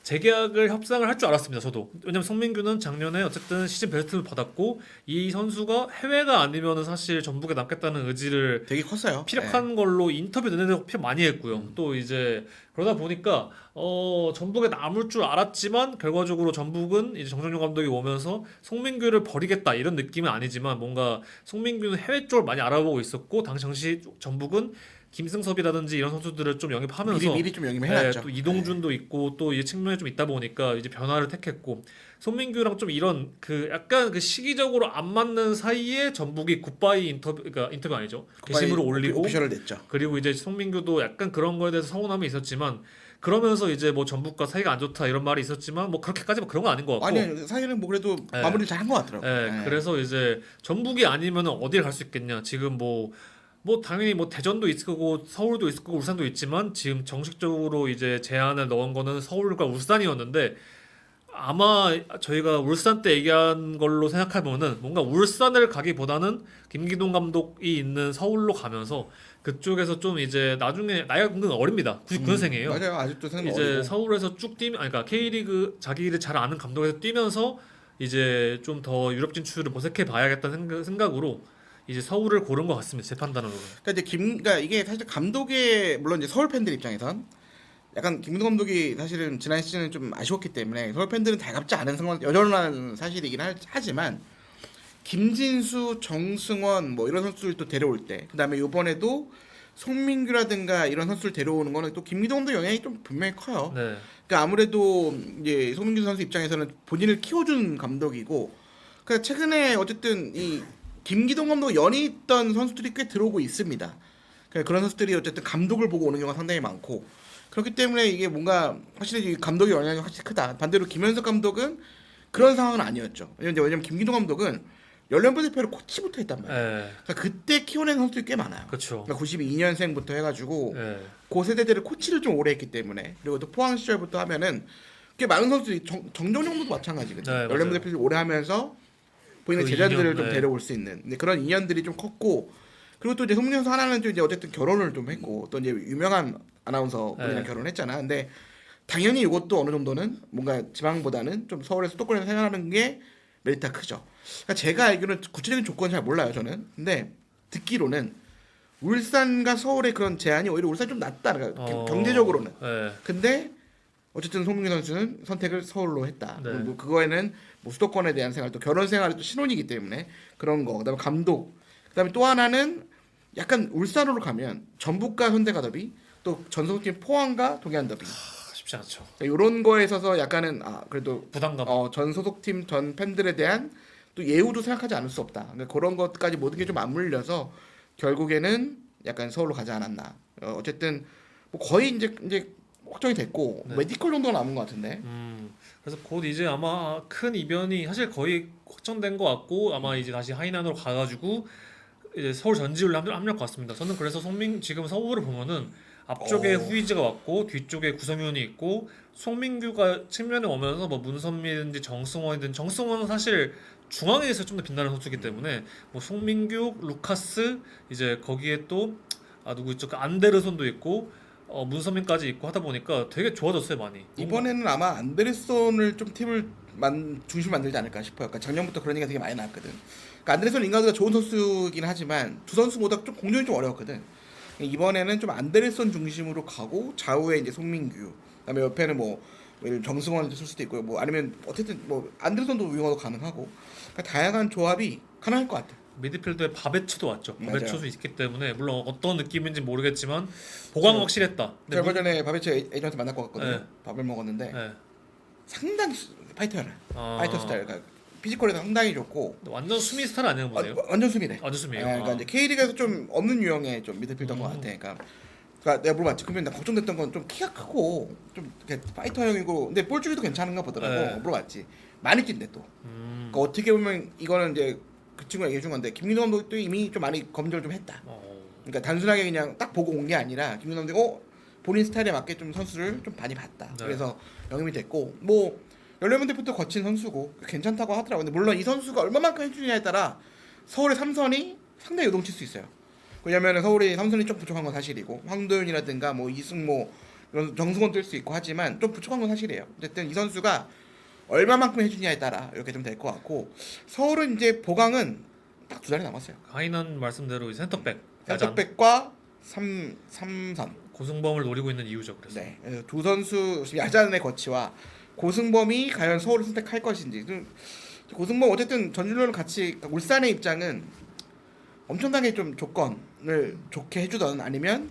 재계약을 협상을 할 줄 알았습니다. 저도. 왜냐면 송민규는 작년에 어쨌든 시즌 베스트를 받았고 이 선수가 해외가 아니면은 사실 전북에 남겠다는 의지를 되게 컸어요. 피력한 걸로 인터뷰 내내도 피력 많이 했고요. 또 이제 그러다 보니까 전북에 남을 줄 알았지만 결과적으로 전북은 이제 정정용 감독이 오면서 송민규를 버리겠다 이런 느낌은 아니지만 뭔가 송민규는 해외 쪽을 많이 알아보고 있었고 당시 전북은 김승섭이라든지 이런 선수들을 좀 영입하면서 미리 좀 영입을 해놨죠. 또 이동준도 있고 또 이 측면에 좀 있다 보니까 이제 변화를 택했고 손민규랑 좀 이런 그 약간 그 시기적으로 안 맞는 사이에 전북이 굿바이 그러니까 인터뷰 아니죠 게시물을 올리고 오피셜을 냈죠. 그리고 이제 송민규도 약간 그런 거에 대해서 서운함이 있었지만 그러면서 이제 뭐 전북과 사이가 안 좋다 이런 말이 있었지만 뭐 그렇게까지 뭐 그런 건 아닌 것 같고 아니 사실은 뭐 그래도 네. 마무리를 잘 한 것 같더라고요. 예, 그래서 이제 전북이 아니면 어딜 갈 수 있겠냐 지금 뭐 당연히 뭐 대전도 있을 거고 서울도 있을 거고 울산도 있지만 지금 정식적으로 이제 제안을 넣은 거는 서울과 울산이었는데 아마 저희가 울산 때 얘기한 걸로 생각해보면은 뭔가 울산을 가기보다는 김기동 감독이 있는 서울로 가면서 그쪽에서 좀 이제 나중에 나이가 은근 어립니다. 99년생이에요. 맞아요. 아직도 생각 이제 어리고. 서울에서 쭉 뛰면 그러니까 K리그 자기를 잘 아는 감독에서 뛰면서 이제 좀 더 유럽 진출을 모색해 봐야겠다는 생각으로 이제 서울을 고른 것 같습니다. 제 판단으로. 그러니까 이제 그러니까 이게 사실 감독의 물론 이제 서울 팬들 입장에선 약간 김기동 감독이 사실은 지난 시즌은 좀 아쉬웠기 때문에 서울 팬들은 달갑지 않은 상황 여전한 사실이긴 하지만 김진수, 정승원 뭐 이런 선수들 또 데려올 때 그다음에 이번에도 송민규라든가 이런 선수를 데려오는 거는 또 김기동 감독 영향이 좀 분명히 커요. 네. 그러니까 아무래도 이제 송민규 선수 입장에서는 본인을 키워준 감독이고 그러니까 최근에 어쨌든 이 김기동 감독 연이 있던 선수들이 꽤 들어오고 있습니다. 그러니까 그런 선수들이 어쨌든 감독을 보고 오는 경우가 상당히 많고 그렇기 때문에 이게 뭔가 확실히 이 감독의 영향이 확실히 크다. 반대로 김현석 감독은 그런 상황은 아니었죠. 왜냐면 김기동 감독은 연령별 대표로 코치부터 했단 말이에요. 네. 그러니까 그때 키워낸 선수들이 꽤 많아요. 그렇죠. 그러니까 92년생부터 해가지고 네. 그 세대들을 코치를 좀 오래 했기 때문에 그리고 또 포항 시절부터 하면은 꽤 많은 선수들이 정정용도 마찬가지거든요. 네, 연령별 맞아요. 대표를 오래 하면서 본인의 그 제자들을 인연, 좀 네. 데려올 수 있는 근데 그런 인연들이 좀 컸고 그리고 또 이제 송민규 선수 하나는 또 이제 어쨌든 결혼을 좀 했고 또 이제 유명한 아나운서 분이랑 네. 결혼했잖아. 근데 당연히 이것도 어느 정도는 뭔가 지방보다는 좀 서울에서 수도권에서 생활하는 게 메리트가 크죠. 그러니까 제가 알기로는 구체적인 조건은 잘 몰라요 저는. 근데 듣기로는 울산과 서울의 그런 제한이 오히려 울산이 좀 낫다. 그러니까 경제적으로는. 네. 근데 어쨌든 송민규 선수는 선택을 서울로 했다. 네. 뭐 그거에는 뭐 수도권에 대한 생활 또 결혼 생활이 또 신혼이기 때문에 그런 거. 그다음에 감독. 그다음에 또 하나는 약간 울산으로 가면 전북과 현대가 더비 또 전소팀 포항과 동해안 더비. 쉽지 않죠. 그러니까 이런 거에 있어서 약간은 그래도 부담감. 전 소속팀 전 팬들에 대한 또 예우도 생각하지 않을 수 없다. 그러니까 그런 것까지 모든 게 좀 맞물려서 결국에는 약간 서울로 가지 않았나. 어쨌든 뭐 거의 이제 확정이 됐고 네. 메디컬 정도가 남은 것 같은데. 그래서 곧 이제 아마 큰 이변이 사실 거의 확정된 것 같고 아마 이제 다시 하이난으로 가가지고 이제 서울 전지훈련 합류할 것 같습니다. 저는 그래서 지금 서울을 보면은 앞쪽에 후이즈가 왔고 뒤쪽에 구성윤이 있고 송민규가 측면에 오면서 뭐 문선민이든지 정승원은 사실 중앙에서 좀 더 빛나는 선수이기 때문에 뭐 송민규, 루카스 이제 거기에 또 누구 있죠? 그 안데르손도 있고 문선민까지 있고 하다 보니까 되게 좋아졌어요 많이. 이번에는 아마 안데르손을 좀 팀을 중심 만들지 않을까 싶어요. 그러니까 작년부터 그런 얘기가 되게 많이 나왔거든. 그러니까 안데르손 링가드가 좋은 선수긴 하지만 두 선수 모두 좀 공존이 좀 어려웠거든. 이번에는 좀 안데르손 중심으로 가고 좌우에 이제 송민규, 그다음에 옆에는 뭐 정승원을 쓸 수도 있고요. 뭐 아니면 어쨌든 뭐 안데르손도 윙어도 가능하고 그러니까 다양한 조합이 가능할 것 같아. 미드필더에 바베츠도 왔죠. 맞아요. 바베츠도 있기 때문에 물론 어떤 느낌인지 모르겠지만 보강 확실했다. 근데 얼마 전에 바베츠 에이전트 만날 것 같거든요. 네. 밥을 먹었는데 네. 상당히 파이터야. 아. 파이터 스타일. 그러니까 피지컬에도 상당히 좋고 완전 수미 스타일 아니야 보네요. 완전 수비래. 완전 수미예요. 그러니까 이제 K리그에서 좀 없는 유형의 좀 미드필더인 것 같아. 그러니까 내가 물어봤지. 그러면 나 걱정됐던 건 좀 키가 크고 좀 이렇게 파이터형이고 근데 볼 주기도 괜찮은가 보더라고. 네. 물어봤지. 많이 뛴대 또. 그러니까 어떻게 보면 이거는 이제 그 친구가 얘기해 준 건데 김민호 감독도 이미 좀 많이 검증을 좀 했다. 그러니까 단순하게 그냥 딱 보고 온 게 아니라 김민호 감독이 본인 스타일에 맞게 좀 선수를 좀 많이 봤다. 네. 그래서 영입이 됐고 뭐 14번 대표도 거친 선수고 괜찮다고 하더라고요. 근데 물론 이 선수가 얼마만큼 해주냐에 따라 서울의 삼선이 상당히 요동칠 수 있어요. 왜냐면 서울이 삼선이 좀 부족한 건 사실이고 황도현이라든가 뭐 이승모 이런 정승원 뛸 수 있고 하지만 좀 부족한 건 사실이에요. 어쨌든 이 선수가 얼마만큼 해주냐에 따라 이렇게 좀 될 것 같고 서울은 이제 보강은 딱 2달이 남았어요. 가인한 말씀대로 이 센터백 야잔 센터백과 3선 고승범을 노리고 있는 이유죠. 그래서 네, 두 선수 지금 야잔의 거치와 고승범이 과연 서울을 선택할 것인지. 고승범 어쨌든 전준호랑 같이 울산의 입장은 엄청나게 좀 조건을 좋게 해주던 아니면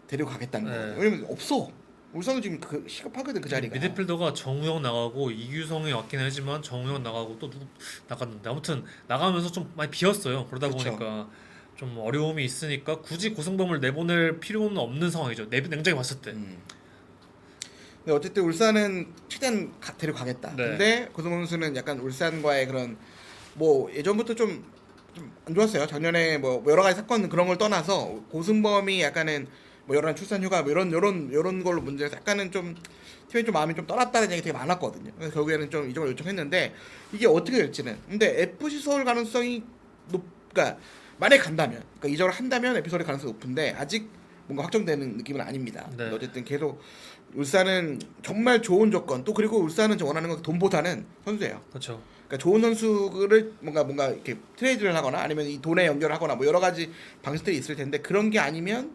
데려가겠다는 네. 거예요. 왜냐면 없어. 울산은 지금 그 시급하거든 그 자리가. 미드필더가 정우영 나가고 이규성이 왔긴 하지만 정우영 나가고 또 누구 나갔는데 아무튼 나가면서 좀 많이 비었어요. 그러다 그쵸. 보니까 좀 어려움이 있으니까 굳이 고승범을 내보낼 필요는 없는 상황이죠. 냉정히 봤을 때. 근데 어쨌든 울산은 최대한 데려가겠다. 네. 근데 고승범 선수는 약간 울산과의 그런 뭐 예전부터 좀 안 좋았어요. 작년에 뭐 여러 가지 사건 그런 걸 떠나서 고승범이 약간은 뭐 여러 출산 휴가 뭐 이런 걸로 문제가 약간은 좀 팀에 좀 마음이 좀 떠났다는 얘기 되게 많았거든요. 그래서 결국에는 좀 이적을 요청했는데 이게 어떻게 될지는. 근데 FC 서울 가능성이 그러니까 만약에 간다면, 그러니까 이적을 한다면 FC 서울의 가능성이 높은데 아직 뭔가 확정되는 느낌은 아닙니다. 네. 어쨌든 계속 울산은 정말 좋은 조건 또 그리고 울산은 원하는 건 돈보다는 선수예요. 그렇죠. 그러니까 좋은 선수를 뭔가 이렇게 트레이드를 하거나 아니면 이 돈에 연결하거나 뭐 여러 가지 방식들이 있을 텐데 그런 게 아니면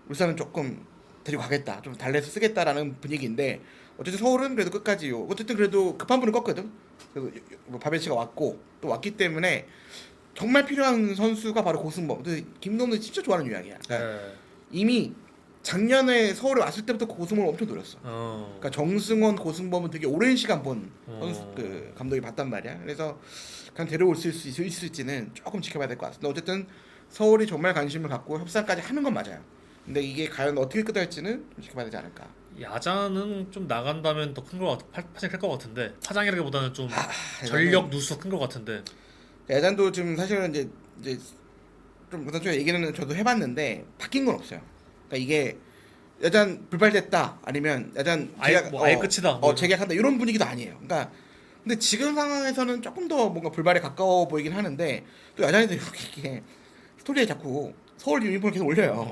울산은 조금 데리고 가겠다, 좀 달래서 쓰겠다라는 분위기인데 어쨌든 서울은 그래도 끝까지요. 어쨌든 그래도 급한 분을 껐거든. 그래서 바베치가 왔고 또 왔기 때문에 정말 필요한 선수가 바로 고승범. 김동훈이 진짜 좋아하는 유형이야. 그러니까 네. 이미 작년에 서울에 왔을 때부터 고승범을 엄청 노렸어. 그러니까 정승원, 고승범은 되게 오랜 시간 본 선수 그 감독이 봤단 말이야. 그래서 그냥 데려올 수 있을지는 조금 지켜봐야 될 것 같습니다. 어쨌든 서울이 정말 관심을 갖고 협상까지 하는 건 맞아요. 근데 이게 과연 어떻게 끝날지는 좀 지켜봐야 되지 않을까. 야자는 좀 나간다면 더 큰 거 파장이 클 것 같은데 파장이라기보다는 좀 전력 누수가 큰 것 같은데. 야잔도 지금 사실은 이제 좀 그런 쪽에 얘기는 저도 해봤는데 바뀐 건 없어요. 그러니까 이게 야잔 불발됐다 아니면 야잔 아예 끝이다. 재계약한다 이런 분위기도 아니에요. 그러니까 근데 지금 상황에서는 조금 더 뭔가 불발에 가까워 보이긴 하는데 또 야잔이도 이게 스토리에 자꾸 서울 유니폼을 계속 올려요.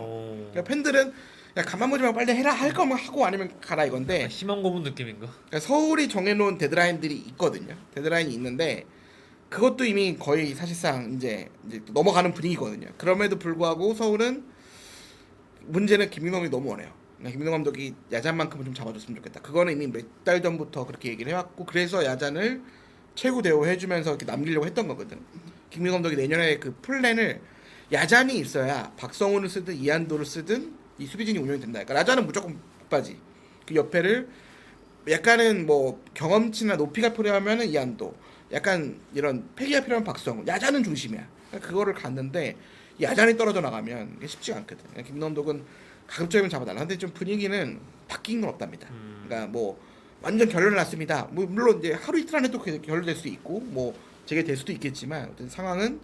그러니까 팬들은 야 가만 보지 말고 빨리 해라 할 거면 하고 아니면 가라 이건데 희망 고문 느낌인가? 그러니까 서울이 정해놓은 데드라인들이 있거든요. 데드라인이 있는데 그것도 이미 거의 사실상 이제 넘어가는 분위기거든요. 그럼에도 불구하고 서울은 문제는 김민범이 너무 원해요. 그러니까 김민범 감독이 야잔만큼은 좀 잡아줬으면 좋겠다. 그거는 이미 몇 달 전부터 그렇게 얘기를 해왔고 그래서 야잔을 최고 대우해주면서 이렇게 남기려고 했던 거거든. 김민범 감독이 내년에 그 플랜을 야잔이 있어야 박성훈을 쓰든 이한도를 쓰든 이 수비진이 운영이 된다. 그러니까 야잔은 무조건 붙바지. 그 옆에를 약간은 뭐 경험치나 높이가 필요하면은 이한도, 약간 이런 패기가 필요한 박성훈, 야잔은 중심이야. 그러니까 그거를 갔는데 야잔이 떨어져 나가면 이게 쉽지가 않거든. 그러니까 김민범 감독은 가급적이면 잡아달라. 근데 좀 분위기는 바뀐 건 없답니다. 그러니까 뭐 완전 결론을 났습니다. 뭐 물론 이제 하루 이틀 안에 또 결론될 수도 있고 뭐 재개될 수도 있겠지만 어떤 상황은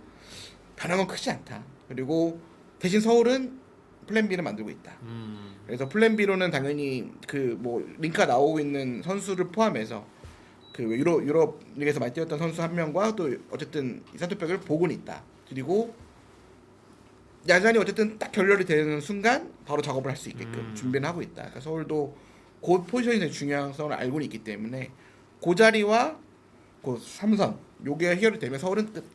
변한 건 크지 않다. 그리고 대신 서울은 플랜 B를 만들고 있다. 그래서 플랜 B로는 당연히 그 뭐 링크가 나오고 있는 선수를 포함해서 그 유럽 리그에서 많이 뛰었던 선수 한 명과 또 어쨌든 이 센터백을 보고는 있다. 그리고 야잔이 어쨌든 딱 결렬이 되는 순간 바로 작업을 할 수 있게끔 준비를 하고 있다. 그러니까 서울도 그 포지션이 되게 중요한 성을 알고는 있기 때문에 그 자리와 그 3선 요게 해결이 되면 서울은 끝.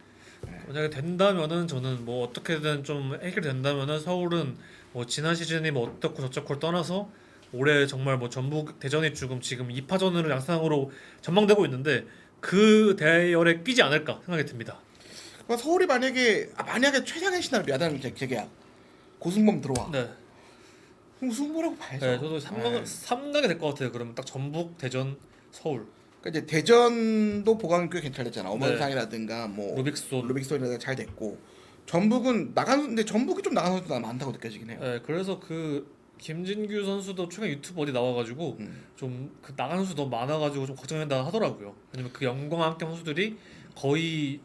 만약에 된다면은 저는 뭐 어떻게든 좀 해결된다면은 서울은 뭐 지난 시즌이 뭐 어떻고 저쩌고를 떠나서 올해 정말 뭐 전북 대전이 지금 2파전으로 양상으로 전망되고 있는데 그 대열에 끼지 않을까 생각이 듭니다. 그러니까 서울이 만약에 최상의 시나리오 야단 재계약 고승범 들어와. 네. 그럼 우승부라고 봐야죠. 네, 저도 3강이 될 것 같아요. 그러면 딱 전북, 대전 서울, 그러니까 이제 대전도 보강이 꽤 괜찮았잖아. 네. 엄원상이라든가 뭐 루빅스톤. 루빅스톤이라든가 잘 됐고 전북은 나간 근데 전북이 좀 나간 선수가 많다고 느껴지긴 해요. 네, 그래서 그 김진규 선수도 최근 유튜브 어디 나와가지고 좀 그 나간 선수 너무 많아가지고 좀 걱정된다 하더라고요. 왜냐면 그 영광 함께 선수들이 거의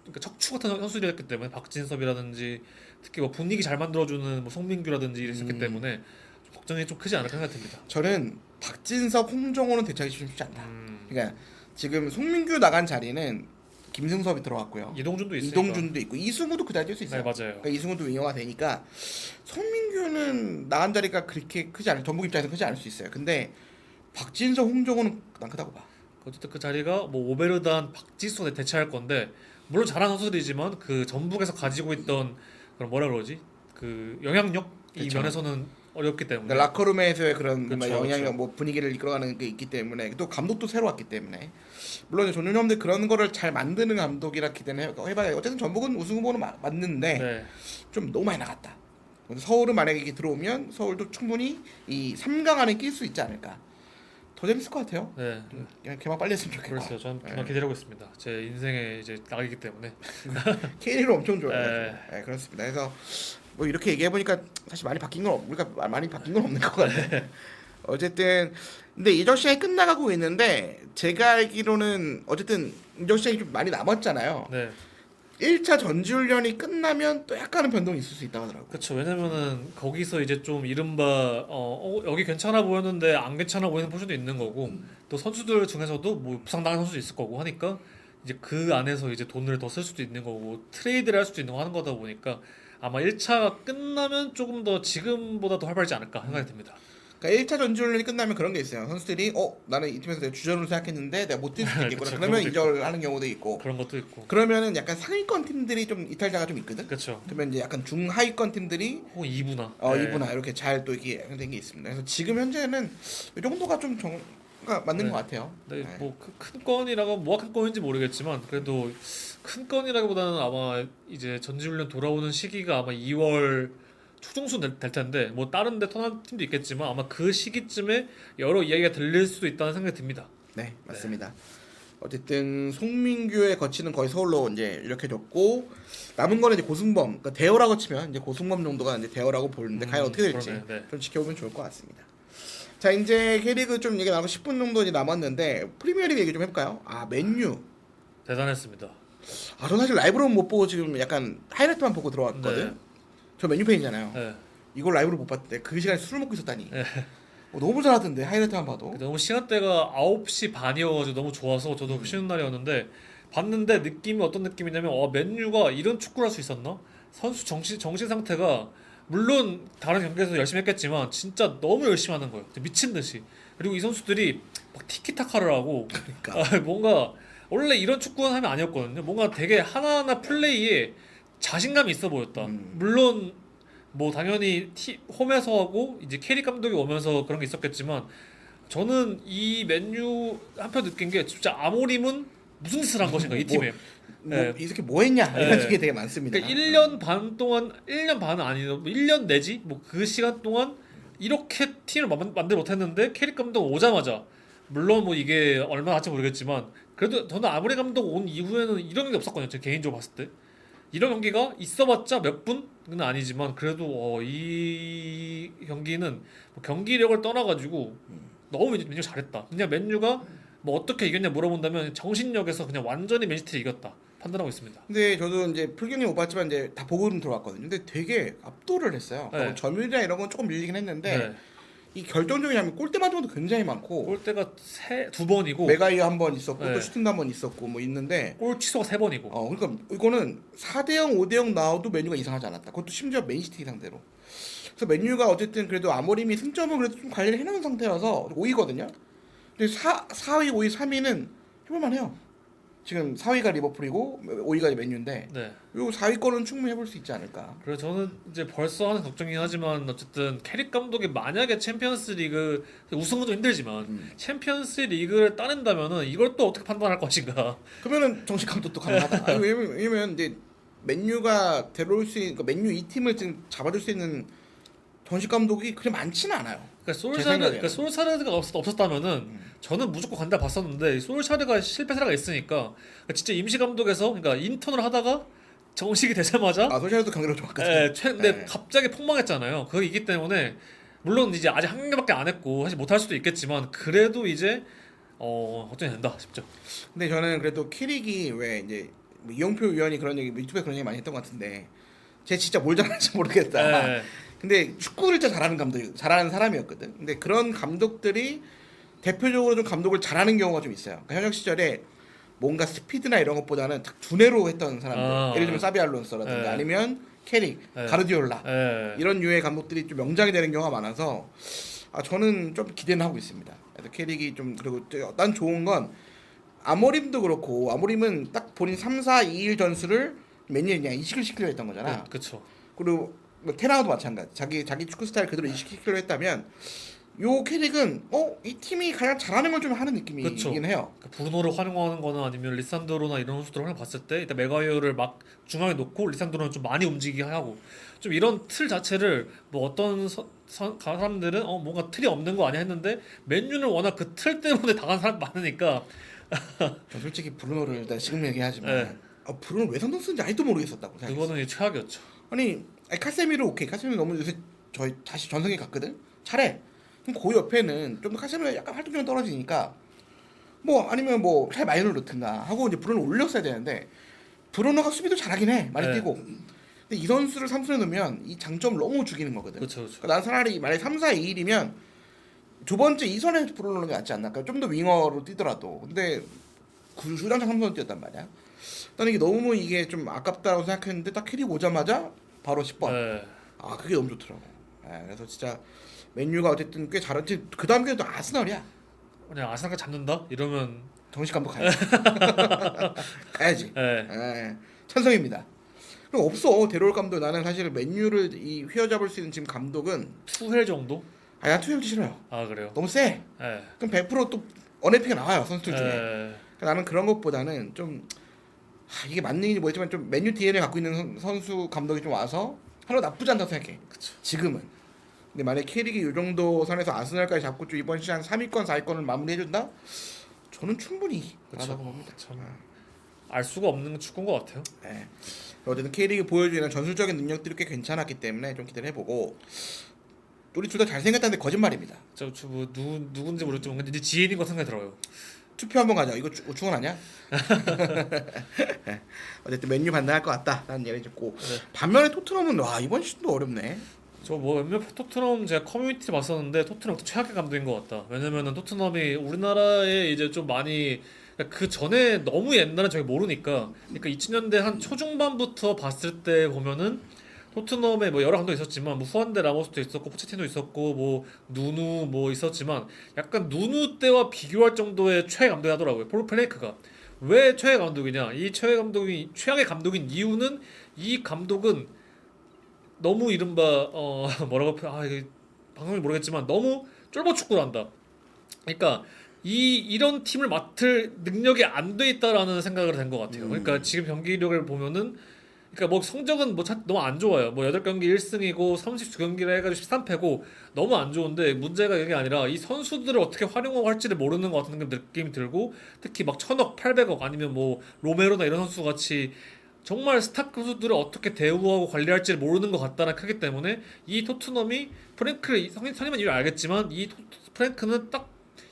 그러니까 척추 같은 선수들이었기 때문에 박진섭이라든지 특히 뭐 분위기 잘 만들어주는 뭐 송민규라든지 이랬었기 때문에 좀 걱정이 좀 크지 않을까 생각됩니다. 저는 박진석, 홍정호는 대체하기 쉽지 않다. 그러니까 지금 송민규 나간 자리는 김승섭이 들어갔고요. 이동준도 있으니까. 이동준도 있고 이승우도 그 자리에 뛸 수 있어요. 네, 맞아요. 그러니까 이승우도 윙어가 되니까 송민규는 나간 자리가 그렇게 크지 않을 전북 입장에서 크지 않을 수 있어요. 근데 박진석, 홍정호는 난 크다고 봐. 어쨌든 그 자리가 뭐 오베르단, 박지수가 대체할 건데 물론 잘하는 선수들이지만 그 전북에서 가지고 있던 그런 뭐라 그러지 그 영향력 이 그쵸. 면에서는 어렵기 때문에 그러니까 라커룸에서의 그런 그쵸, 영향력, 그쵸. 뭐 분위기를 이끌어가는 게 있기 때문에 또 감독도 새로 왔기 때문에 물론 이제 존윤형들 그런 거를 잘 만드는 감독이라 기대는 해봐야 어쨌든 전북은 우승 후보는 맞는데 네. 좀 너무 많이 나갔다. 서울은 만약에 이게 들어오면 서울도 충분히 이 3강 안에 낄 수 있지 않을까. 더 재밌을 것 같아요. 네. 그냥 개막 빨리 했으면 좋겠고. 그랬어요. 저는 네. 그만 기다리고 있습니다. 제 인생에 이제 나가기 때문에. K리그를 엄청 좋아해요. 네. 네, 그렇습니다. 그래서 뭐 이렇게 얘기해 보니까 사실 많이 바뀐 건 우리가 많이 바뀐 건 없는 것 같아요. 어쨌든 근데 이적 시장이 끝나가고 있는데 제가 알기로는 어쨌든 이적 시장이 좀 많이 남았잖아요. 네. 1차 전지훈련이 끝나면 또 약간은 변동이 있을 수 있다고 하더라고요. 그렇죠. 왜냐면은 거기서 이제 좀 이른바 여기 괜찮아 보였는데 안 괜찮아 보이는 포지션도 있는 거고 또 선수들 중에서도 뭐 부상당한 선수도 있을 거고 하니까 이제 그 안에서 이제 돈을 더 쓸 수도 있는 거고 트레이드를 할 수도 있는 거 하는 거다 보니까 아마 1차가 끝나면 조금 더 지금보다 더 활발하지 않을까 생각이 듭니다. 그러니까 1차 전지훈련이 끝나면 그런 게 있어요. 선수들이 나는 이 팀에서 내가 주전으로 생각했는데 내가 못 뛸 수도 있겠구나. 그쵸, 그러면 그런 것도 이적을 하는 경우도 있고. 그런 것도 있고. 그러면은 약간 상위권 팀들이 좀 이탈자가 좀 있거든. 그렇죠. 그러면 이제 약간 중하위권 팀들이 혹은 2부나. 2부나 이렇게 잘 또 이게 된 게 있습니다. 그래서 지금 현재는 이 정도가 좀 정가 맞는 네. 것 같아요. 네, 네. 뭐큰 건이라고 뭐가 큰 건인지 모르겠지만 그래도 큰 건이라기보다는 아마 이제 전지훈련 돌아오는 시기가 아마 2월 초중순 될 텐데 뭐 다른 데 떠난 팀도 있겠지만 아마 그 시기쯤에 여러 이야기가 들릴 수도 있다는 생각이 듭니다. 네, 맞습니다. 어쨌든 송민규의 거치는 거의 서울로 이제 이렇게 졌고 남은 거는 이제 고승범, 그러니까 대여라고 치면 이제 고승범 정도가 이제 대여라고 보는데 과연 어떻게 될지 그러네, 네. 좀 지켜보면 좋을 것 같습니다. 자, 이제 K리그 좀 얘기 나가고 10분 정도 이제 남았는데 프리미어리그 얘기 좀 해볼까요? 맨유. 대단했습니다. 저 사실 라이브로는 못 보고 지금 약간 하이라이트만 보고 들어왔거든. 네. 저 맨유 팬이잖아요. 네. 이걸 라이브로 못 봤대. 그 시간에 술을 먹고 있었다니. 너무 잘하던데 하이라이트만 봐도. 너무 시간대가 9시 반이어가지고 너무 좋아서 저도 쉬는 날이었는데 봤는데 느낌이 어떤 느낌이냐면 맨유가 이런 축구를 할 수 있었나? 선수 정신 상태가 물론 다른 경기에서 열심히 했겠지만 진짜 너무 열심히 하는 거예요. 미친 듯이. 그리고 이 선수들이 막 티키타카를 하고 그러니까. 뭔가 원래 이런 축구는 하면 아니었거든요. 뭔가 되게 하나하나 플레이에 자신감이 있어 보였다. 물론 뭐 당연히 홈에서 하고 이제 캐리 감독이 오면서 그런 게 있었겠지만 저는 이 맨유 한편 느낀 게 진짜 아모림은 무슨 짓을 한 것인가 이 팀에. 네. 이 새끼 뭐 했냐 이런 네. 식이 되게 많습니다. 그러니까 1년 반 동안 1년 반은 아니고 1년 내지 뭐 그 시간 동안 이렇게 팀을 만들 못했는데 캐리 감독 오자마자 물론 뭐 이게 얼마나 할지 모르겠지만 그래도 저는 아무리 감독 온 이후에는 이런 게 없었거든요. 제 개인적으로 봤을 때 이런 경기가 있어봤자 몇 분은 아니지만 그래도 이 경기는 뭐 경기력을 떠나가지고 너무 맨유 잘했다. 그냥 맨유가 뭐 어떻게 이겼냐 물어본다면 정신력에서 그냥 완전히 맨시티를 이겼다 판단하고 있습니다. 근데 저도 이제 풀경기 못 봤지만 이제 다 보고는 들어왔거든요. 근데 되게 압도를 했어요. 네. 점유율이나 이런 건 조금 밀리긴 했는데 네. 이 결정적인 하면 골대 맞은 것도 굉장히 많고 골대가 두 번이고 메가이어 한 번 있었고 네. 또 슈팅도 한 번 있었고 뭐 있는데 골 취소가 3번이고 그러니까 이거는 4대0 5대0 나와도 맨유가 이상하지 않았다. 그것도 심지어 맨시티 상대로. 그래서 맨유가 어쨌든 그래도 아모림이 승점을 그래도 좀 관리를 해놓은 상태여서 5위거든요. 근데 4위, 5위, 3위는 해볼만해요. 지금 4위가 리버풀이고 5위가 맨유인데 네. 요 4위권은 충분히 해볼 수 있지 않을까. 그래서 저는 이제 벌써 하는 걱정이긴 하지만 어쨌든 캐릭 감독이 만약에 챔피언스 리그 우승은 좀 힘들지만 챔피언스 리그를 따낸다면은 이걸 또 어떻게 판단할 것인가. 그러면은 정식 감독도 가능하다. 아니, 왜냐면 이제 맨유가 데려올 수 있는 그러니까 맨유 이 팀을 지금 잡아줄 수 있는 전식 감독이 그렇게 많지는 않아요. 그러니까 생각에는. 그러니까 솔샤르가 없었다면은 저는 무조건 간다 봤었는데 솔샤르가 실패 사례가 있으니까 그러니까 진짜 임시 감독에서 그러니까 인턴을 하다가 정식이 되자마자 아 솔샤르도 경기력 좋았거든요. 근데 예. 갑자기 폭망했잖아요. 그이기 때문에 물론 이제 아직 한 경기밖에 안 했고 사실 못할 수도 있겠지만 그래도 이제 어쩌면 된다 싶죠. 근데 저는 그래도 키릭이 왜 이제 뭐 이용표 위원이 그런 얘기 유튜브에 그런 얘기 많이 했던 것 같은데 쟤 진짜 뭘 잘하는지 모르겠다. 예. 근데 축구를 진짜 잘하는 감독, 잘하는 사람이었거든. 근데 그런 감독들이 대표적으로 좀 감독을 잘하는 경우가 좀 있어요. 그러니까 현역 시절에 뭔가 스피드나 이런 것보다는 딱 두뇌로 했던 사람들. 아. 예를 들면 사비 알론소라든가 네. 아니면 캐릭, 네. 가르디올라 예. 이런 유의 감독들이 좀 명장이 되는 경우가 많아서 저는 좀 기대는 하고 있습니다. 그래서 캐릭이 좀 그리고 난 좋은 건 아모림도 그렇고 아모림은 딱 본인 3-4-2-1 전술을 매년 그냥 이식을 시키려 했던 거잖아. 그렇죠. 그리고 뭐 테나우도 마찬가지. 자기 축구 스타일 그대로 이식시키려 했다면 요 캐릭은 이 팀이 가장 잘하는 걸 좀 하는 느낌이긴 그쵸. 해요. 그러니까 브루노를 활용하는 거나 아니면 리산드로나 이런 선수들을 활용 봤을 때 일단 메가이어를 막 중앙에 놓고 리산드로는 좀 많이 움직이게 하고 좀 이런 틀 자체를 뭐 어떤 사람들은 뭔가 틀이 없는 거 아니야 했는데 맨유는 워낙 그 틀 때문에 당한 사람 많으니까 저 솔직히 브루노를 일단 지금 얘기하지만 네. 브루노 왜 선동 쓰는지 아직도 모르겠었다고 생각했어요. 그거는 최악이었죠. 아니 카세미로 오케이. 카세미 너무 요새 저희 다시 전성기 갔거든. 잘해. 그럼 그 옆에는 좀 더 카세미가 약간 활동량이 떨어지니까 뭐 아니면 뭐 차라리 마이너를 넣든가 하고 이제 브루노 올렸어야 되는데 브루노가 수비도 잘하긴 해. 많이 네. 뛰고. 근데 이 선수를 삼순에 넣으면 이 장점을 너무 죽이는 거거든. 그렇죠, 그렇죠. 그러니까 난 차라리 만약에 3-4-2-1이면 두 번째 이선에 브루노 넣는 게 낫지 않나? 그러니까 좀 더 윙어로 뛰더라도. 근데 주장창 3선 뛰었단 말이야. 나는 이게 너무 이게 좀 아깝다고 생각했는데 딱 캐릭 오자마자 바로 10번. 네. 그게 너무 좋더라고. 그래서 진짜 맨유가 어쨌든 꽤 잘했지. 그 다음 경기도 아스널이야. 그냥 아스날까 잡는다 이러면 정식 감독 가야지. 가야지. 예. 찬성입니다. 그럼 없어 데롤 감독. 나는 사실 맨유를 이 휘어잡을 수 있는 지금 감독은 투헬 정도? 난 투헬도 싫어요. 아 그래요. 너무 세. 예. 그럼 100%또 언해피가 나와요 선수들 중에. 예. 그러니까 나는 그런 것보다는 좀 이게 맞는 얘기인지 모르겠지만 좀 맨유 DNA 갖고 있는 선수 감독이 좀 와서 하루 나쁘지 않다고 생각해. 그쵸. 지금은. 근데 만약 캐릭이 이 정도 선에서 아스널까지 잡고 좀 이번 시즌 3위권 4위권을 마무리해준다? 저는 충분히 잘하다고 봅니다. 참 알 수가 없는 축구인 것 같아요. 네. 어쨌든 캐릭이 보여주는 전술적인 능력들이 꽤 괜찮았기 때문에 좀 기대를 해보고 우리 둘 다 잘생겼다는데 거짓말입니다. 뭐 누군지 모르겠지만 근데 이제 지인인 거 생각이 들어요. 투표 한번 가자. 이거 충원하냐? 어쨌든 맨유 반등할 것 같다. 라는 얘기 듣고 네. 반면에 토트넘은 이번 시즌도 어렵네. 저 뭐 몇몇 토트넘 제가 커뮤니티 봤었는데 토트넘 최악의 감독인 것 같다. 왜냐면은 토트넘이 우리나라에 이제 좀 많이 그 전에 너무 옛날에 저희 모르니까 그러니까 2000년대 한 초중반부터 봤을 때 보면은 토트넘에 뭐 여러 감독 있었지만 뭐 후안데 라모스도 있었고 포체티노 있었고 뭐 누누 뭐 있었지만 약간 누누 때와 비교할 정도의 최애 감독이 하더라고요. 폴 플레이크가. 왜 최애 감독이냐? 이 최애 감독이 최악의 감독인 이유는 이 감독은 너무 이른바 뭐라고 이게 방송이 모르겠지만 너무 쫄보 축구를 한다. 그러니까 이런 팀을 맡을 능력이 안 돼 있다라는 생각을 된 것 같아요. 그러니까 지금 경기력을 보면은 그러니까 뭐 성적은 뭐 너무 안 좋아요. 뭐 8경기 1승이고 32경기를 해가지고 13패고 너무 안 좋은데 문제가 이게 아니라 이 선수들을 어떻게 활용하고 할지를 모르는 것 같은 느낌이 들고 특히 막 1000억 800억 아니면 뭐 로메로나 이런 선수 같이 정말 스타 선수들을 어떻게 대우하고 관리할지를 모르는 것 같다는 크기 때문에 이 토트넘이 프랭크를 선임한 이유를 알겠지만 이 프랭크는 딱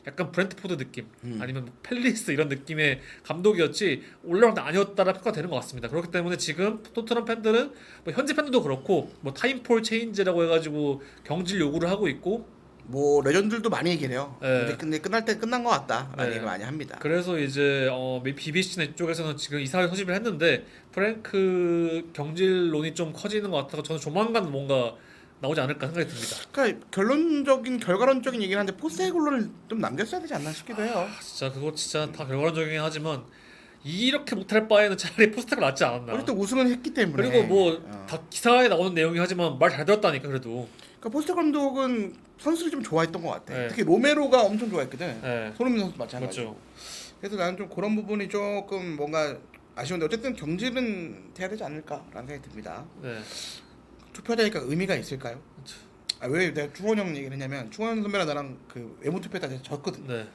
약간 브렌트포드 느낌 아니면 뭐 팰리스 이런 느낌의 감독이었지 올라올 때 아니었다라 평가가 되는 것 같습니다. 그렇기 때문에 지금 토트넘 팬들은 뭐 현지 팬들도 그렇고 뭐 타임폴 체인지라고 해가지고 경질 요구를 하고 있고 뭐 레전드들도 많이 얘기를 해요. 네. 근데 끝날 때 끝난 것 같다라는 네. 얘기를 많이 합니다. 그래서 이제 BBC나 이쪽에서는 지금 이사를 소집을 했는데 프랭크 경질론이 좀 커지는 것 같아서 저는 조만간 뭔가 나오지 않을까 생각이 듭니다. 그러니까 결과론적인 얘기를 하는데 포스테글로를 좀 남겼어야 되지 않나 싶기도 해요. 진짜 그거 진짜 다 결과론적이긴 하지만 이렇게 못할 바에는 차라리 포스트가 낫지 않았나. 어쨌든 우승은 했기 때문에. 그리고 뭐 다 기사에 나오는 내용이 하지만 말 잘 들었다니까 그래도. 그러니까 포스테 감독은 선수를 좀 좋아했던 것 같아. 네. 특히 로메로가 엄청 좋아했거든. 네. 손흥민 선수 마찬가지. 맞죠. 그래서 나는 좀 그런 부분이 조금 뭔가 아쉬운데 어쨌든 경질은 돼야 되지 않을까라는 생각이 듭니다. 네. 투표하니까 의미가 있을까요? 왜 내가 충원 형 얘기를 했냐면 충원 선배랑 나랑 그 외모 투표 때 졌거든. 네.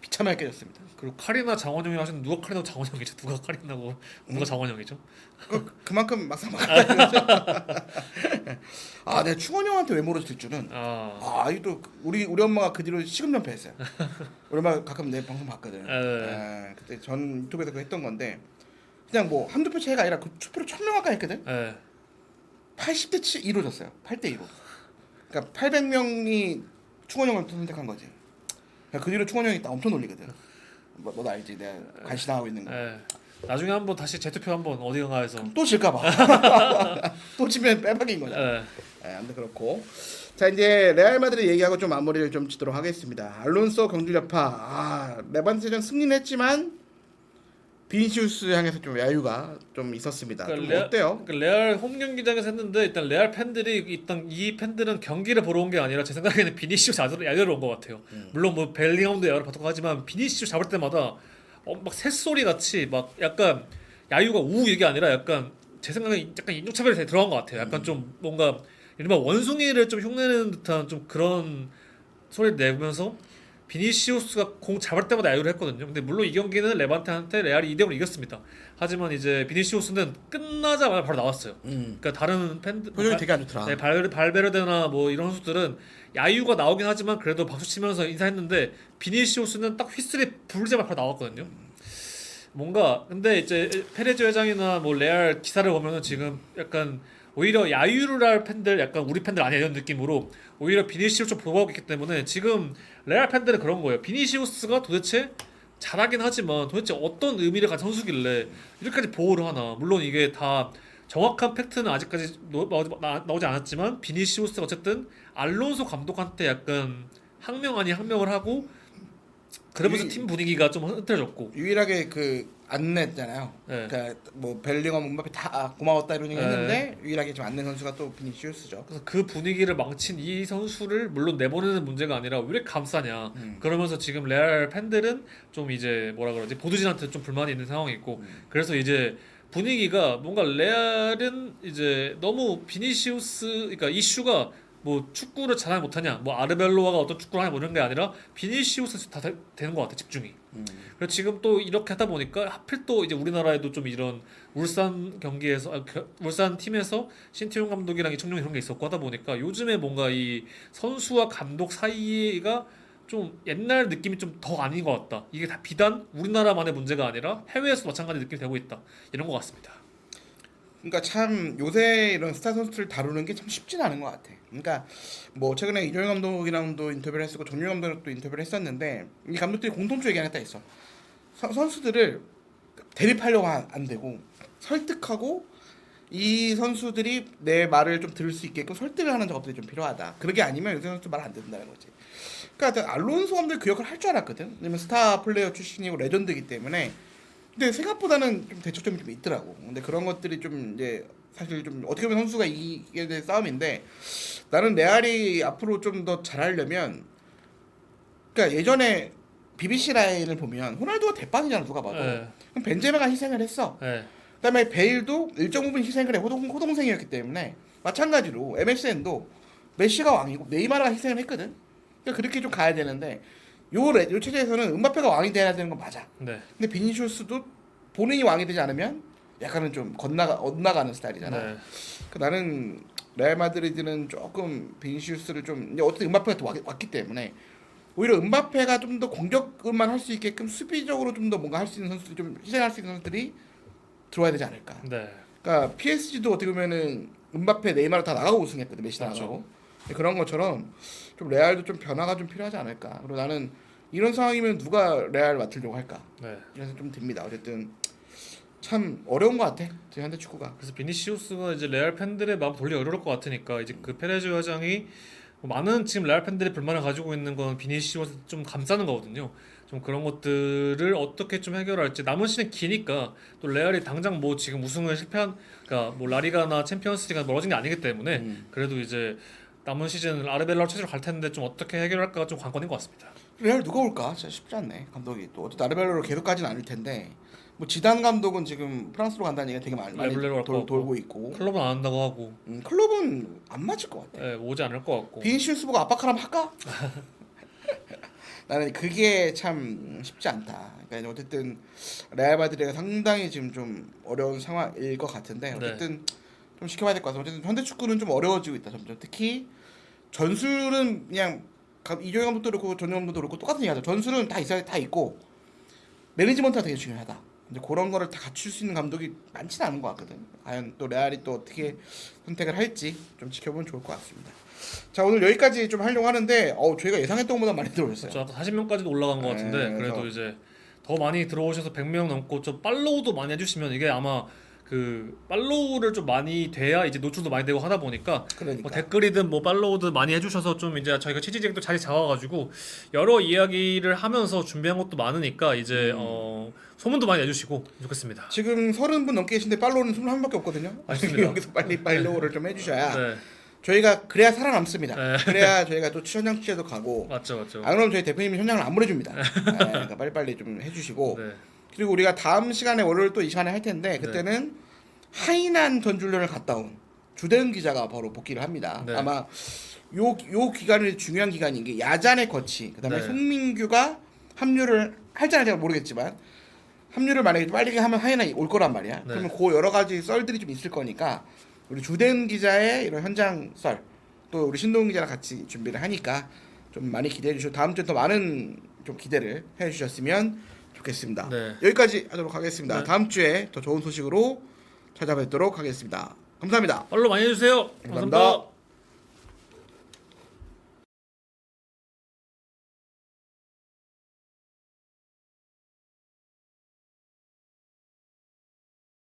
비참하게 깨졌습니다. 그리고 카리나 장원영이 하시는 누가 카리나고 장원영이죠? 누가 카리나고 누가 장원영이죠? 그만큼 막상 말하죠. 내가 충원 형한테 외모로 질 줄은. 이또 우리 엄마가 그 뒤로 시금연패했어요. 우리 엄마 가끔 내 방송 봤거든. 그때 전 유튜브에서 그거 했던 건데 그냥 뭐 한두 표 차이가 아니라 그 투표를 1000명 가까이 했거든. 80대 2로 졌어요. 8대 2로. 그러니까 800명이 충원 형을 선택한 거지. 그 뒤로 충원 형이 엄청 놀리거든. 너도 알지, 내가 관시당하고 있는 거. 나중에 한번 다시 재투표 한번 어디가에서 또 질까봐. 또 지면 빼박인 거죠. 아무튼 그렇고. 자 이제 레알 마드리드 얘기하고 좀 마무리를 좀 짓도록 하겠습니다. 알론소 경질 여파. 레반세전 승리는 했지만 비니시우스 향해서 좀 야유가 좀 있었습니다. 좀 어때요? 레알 홈 경기장에서 했는데 일단 레알 팬들이 일단 이 팬들은 경기를 보러 온 게 아니라 제 생각에는 비니시우스 야유를 온 것 같아요. 물론 뭐 벨링엄도 야유를 받고 하지만 비니시우스 잡을 때마다 막 새소리 같이 막 약간 야유가 우 이게 아니라 약간 제 생각에 약간 인종차별이 들어간 것 같아요. 약간 좀 뭔가 이른바 원숭이를 좀 흉내내는 듯한 좀 그런 소리를 내면서 비니시우스가 공 잡을 때마다 야유를 했거든요. 근데 물론 이 경기는 레반테한테 레알이 2대0으로 이겼습니다. 하지만 이제 비니시우스는 끝나자마자 바로 나왔어요. 그러니까 다른 팬들 표정이 되게 안 좋더라. 네, 발베르데나 뭐 이런 선수들은 야유가 나오긴 하지만 그래도 박수 치면서 인사했는데 비니시우스는 딱 휘슬이 불자마자 바로 나왔거든요. 뭔가 근데 이제 페레즈 회장이나 뭐 레알 기사를 보면은 지금 약간 오히려 야유를 할 팬들 약간 우리 팬들 아니야 이런 느낌으로 오히려 비니시우스 좀 보호하고 있기 때문에 지금 레알 팬들은 그런 거예요. 비니시우스가 도대체 잘하긴 하지만 도대체 어떤 의미를 가진 선수길래 이렇게까지 보호를 하나. 물론 이게 다 정확한 팩트는 아직까지 나오지 않았지만 비니시우스가 어쨌든 알론소 감독한테 약간 항명 아닌 항명을 하고 그러면서 팀 분위기가 좀 흐트러졌고 유일하게 그 안 냈잖아요. 그러니까 뭐 벨링엄, 음바페 다 고마웠다 이런 얘기 했는데 유일하게 좀 안 낸 선수가 또 비니시우스죠. 그래서 그 분위기를 망친 이 선수를 물론 내보내는 문제가 아니라 왜 이렇게 감싸냐. 그러면서 지금 레알 팬들은 좀 이제 뭐라 그러지 보드진한테 좀 불만이 있는 상황이고 그래서 이제 분위기가 뭔가 레알은 이제 너무 비니시우스 그러니까 이슈가 뭐 축구를 잘하냐 못하냐 뭐 아르벨로아가 어떤 축구를 하냐 뭐 이런 게 아니라 비니시우스 다 되는 것 같아 집중이. 그래서 지금 또 이렇게 하다 보니까 하필 또 이제 우리나라에도 좀 이런 울산 경기에서 울산 팀에서 신태용 감독이랑 이청용 이런 게 있었고 하다 보니까 요즘에 뭔가 이 선수와 감독 사이가 좀 옛날 느낌이 좀 더 아닌 것 같다. 이게 다 비단 우리나라만의 문제가 아니라 해외에서도 마찬가지 느낌이 되고 있다. 이런 것 같습니다. 그러니까 참 요새 이런 스타 선수를 다루는 게 참 쉽지는 않은 것 같아. 그러니까 뭐 최근에 이정현 감독이랑도 인터뷰를 했었고 정유 감독이랑도 인터뷰를 했었는데 이 감독들이 공통적으로 얘기 하나 딱 있어. 선수들을 대립하려고 안 되고 설득하고 이 선수들이 내 말을 좀 들을 수 있게끔 설득을 하는 작업들이 좀 필요하다. 그러게 아니면 요새 선수 말 안 듣는다는 거지. 그러니까 알론소 감독이 그 역할을 할 줄 알았거든. 왜냐면 스타 플레이어 출신이고 레전드이기 때문에. 근데 생각보다는 좀 대척점이 좀 있더라고. 근데 그런 것들이 좀 이제 사실 좀 어떻게 보면 선수가 이기게 될 싸움인데 나는 레알이 앞으로 좀 더 잘하려면 그러니까 예전에 BBC 라인을 보면 호날두가 대빵이잖아 누가 봐도. 그럼 벤제마가 희생을 했어. 그다음에 베일도 일정 부분 희생을 해 호동생이었기 때문에 마찬가지로 MSN도 메시가 왕이고 네이마르가 희생을 했거든. 그러니까 그렇게 좀 가야 되는데 요 체제에서는 음바페가 왕이 돼야 되는 건 맞아. 근데 비니시우스도 본인이 왕이 되지 않으면 약간은 좀 엇나가는 스타일이잖아. 그러니까 나는 레알 마드리드는 조금 비니시우스를 좀 이제 어쨌든 음바페가 또 왔기 때문에 오히려 음바페가 좀 더 공격만 할 수 있게끔 수비적으로 좀 더 뭔가 할 수 있는 선수들이 좀 희생할 수 있는 선수들이 들어와야 되지 않을까. 그러니까 PSG도 어떻게 보면은 음바페, 네이마르 다 나가고 우승했거든. 메시 나가고. 그런 것처럼 좀 레알도 좀 변화가 좀 필요하지 않을까. 그리고 나는 이런 상황이면 누가 레알 맡으려고 할까. 이래서 좀 듭니다. 어쨌든 참 어려운 것 같아. 제 현대 축구가. 그래서 비니시우스가 이제 레알 팬들의 마음 돌리기 어려울 것 같으니까 이제 그 페레즈 회장이 많은 지금 레알 팬들의 불만을 가지고 있는 건 비니시우스 좀 감싸는 거거든요. 좀 그런 것들을 어떻게 좀 해결할지 남은 시즌 기니까 또 레알이 당장 뭐 지금 우승을 실패한 그러니까 뭐 라리가나 챔피언스리가 멀어진 게 아니기 때문에 그래도 이제 남은 시즌 아르벨라로 찾으러 갈 텐데 좀 어떻게 해결할까가 좀 관건인 것 같습니다. 레알 누가 올까? 진짜 쉽지 않네. 감독이 또 어쨌든 아르벨로로 계속 가진 않을 텐데 뭐 지단 감독은 지금 프랑스로 간다는 얘기가 되게 많이 레블레로 갈것 같고. 돌고 있고 클럽은 안 한다고 하고 클럽은 안 맞을 것 같아. 예, 오지 않을 것 같고. 비니시우스 보고 압박하라면 할까? 나는 그게 참 쉽지 않다. 그러니까 어쨌든 레알 마드리드가 상당히 지금 좀 어려운 상황일 것 같은데 어쨌든 좀 지켜봐야 될 것 같아요. 어쨌든 현대 축구는 좀 어려워지고 있다 점점. 특히 전술은 그냥 이종현 감독도 그렇고 전용 감독도 그렇고 똑같은 얘기하죠. 전술은 다 있어야 다 있고 매니지먼트가 되게 중요하다. 근데 그런 거를 다 갖출 수 있는 감독이 많지는 않은 것 같거든. 과연 또 레알이 또 어떻게 선택을 할지 좀 지켜보면 좋을 것 같습니다. 자 오늘 여기까지 좀 하려고 하는데 저희가 예상했던 것보다 많이 들어오셨어요. 그렇죠. 아까 40명까지도 올라간 것 같은데 네, 그래도 그래서- 이제 더 많이 들어오셔서 100명 넘고 좀 팔로우도 많이 해주시면 이게 아마 그 팔로우를 좀 많이 돼야 이제 노출도 많이 되고 하다 보니까 그러니까 뭐 댓글이든 뭐 팔로우든 많이 해주셔서 좀 이제 저희가 취지직도 자리 잡아가지고 여러 이야기를 하면서 준비한 것도 많으니까 이제 소문도 많이 내주시고 좋겠습니다. 지금 30분 넘게 계신데 팔로우는 21명밖에 없거든요. 맞습니다. 여기서 빨리 팔로우를 좀 해주셔야 네, 저희가 그래야 살아남습니다. 네. 그래야 저희가 또 현장 취재도 가고 맞죠. 안 그러면 저희 대표님이 현장을 안 보내줍니다. 그러니까 빨리빨리 좀 해주시고 네, 그리고 우리가 다음 시간에 월요일 또 이 시간에 할 텐데 그때는 하이난 전주련을 갔다 온 주대은 기자가 바로 복귀를 합니다. 네. 아마 요 기간이 중요한 기간인 게 야잔의 거치 그다음에 네. 송민규가 합류를 할지는 제가 모르겠지만 합류를 만약에 빨리 하면 하이나 올 거란 말이야. 네. 그러면 그 여러 가지 썰들이 좀 있을 거니까 우리 주대은 기자의 이런 현장 썰 또 우리 신동훈 기자랑 같이 준비를 하니까 좀 많이 기대해 주시고 다음 주에 더 많은 좀 기대를 해 주셨으면 좋겠습니다. 네. 여기까지 하도록 하겠습니다. 네. 다음 주에 더 좋은 소식으로 찾아뵙도록 하겠습니다. 감사합니다. 팔로우 많이 해주세요. 감사합니다.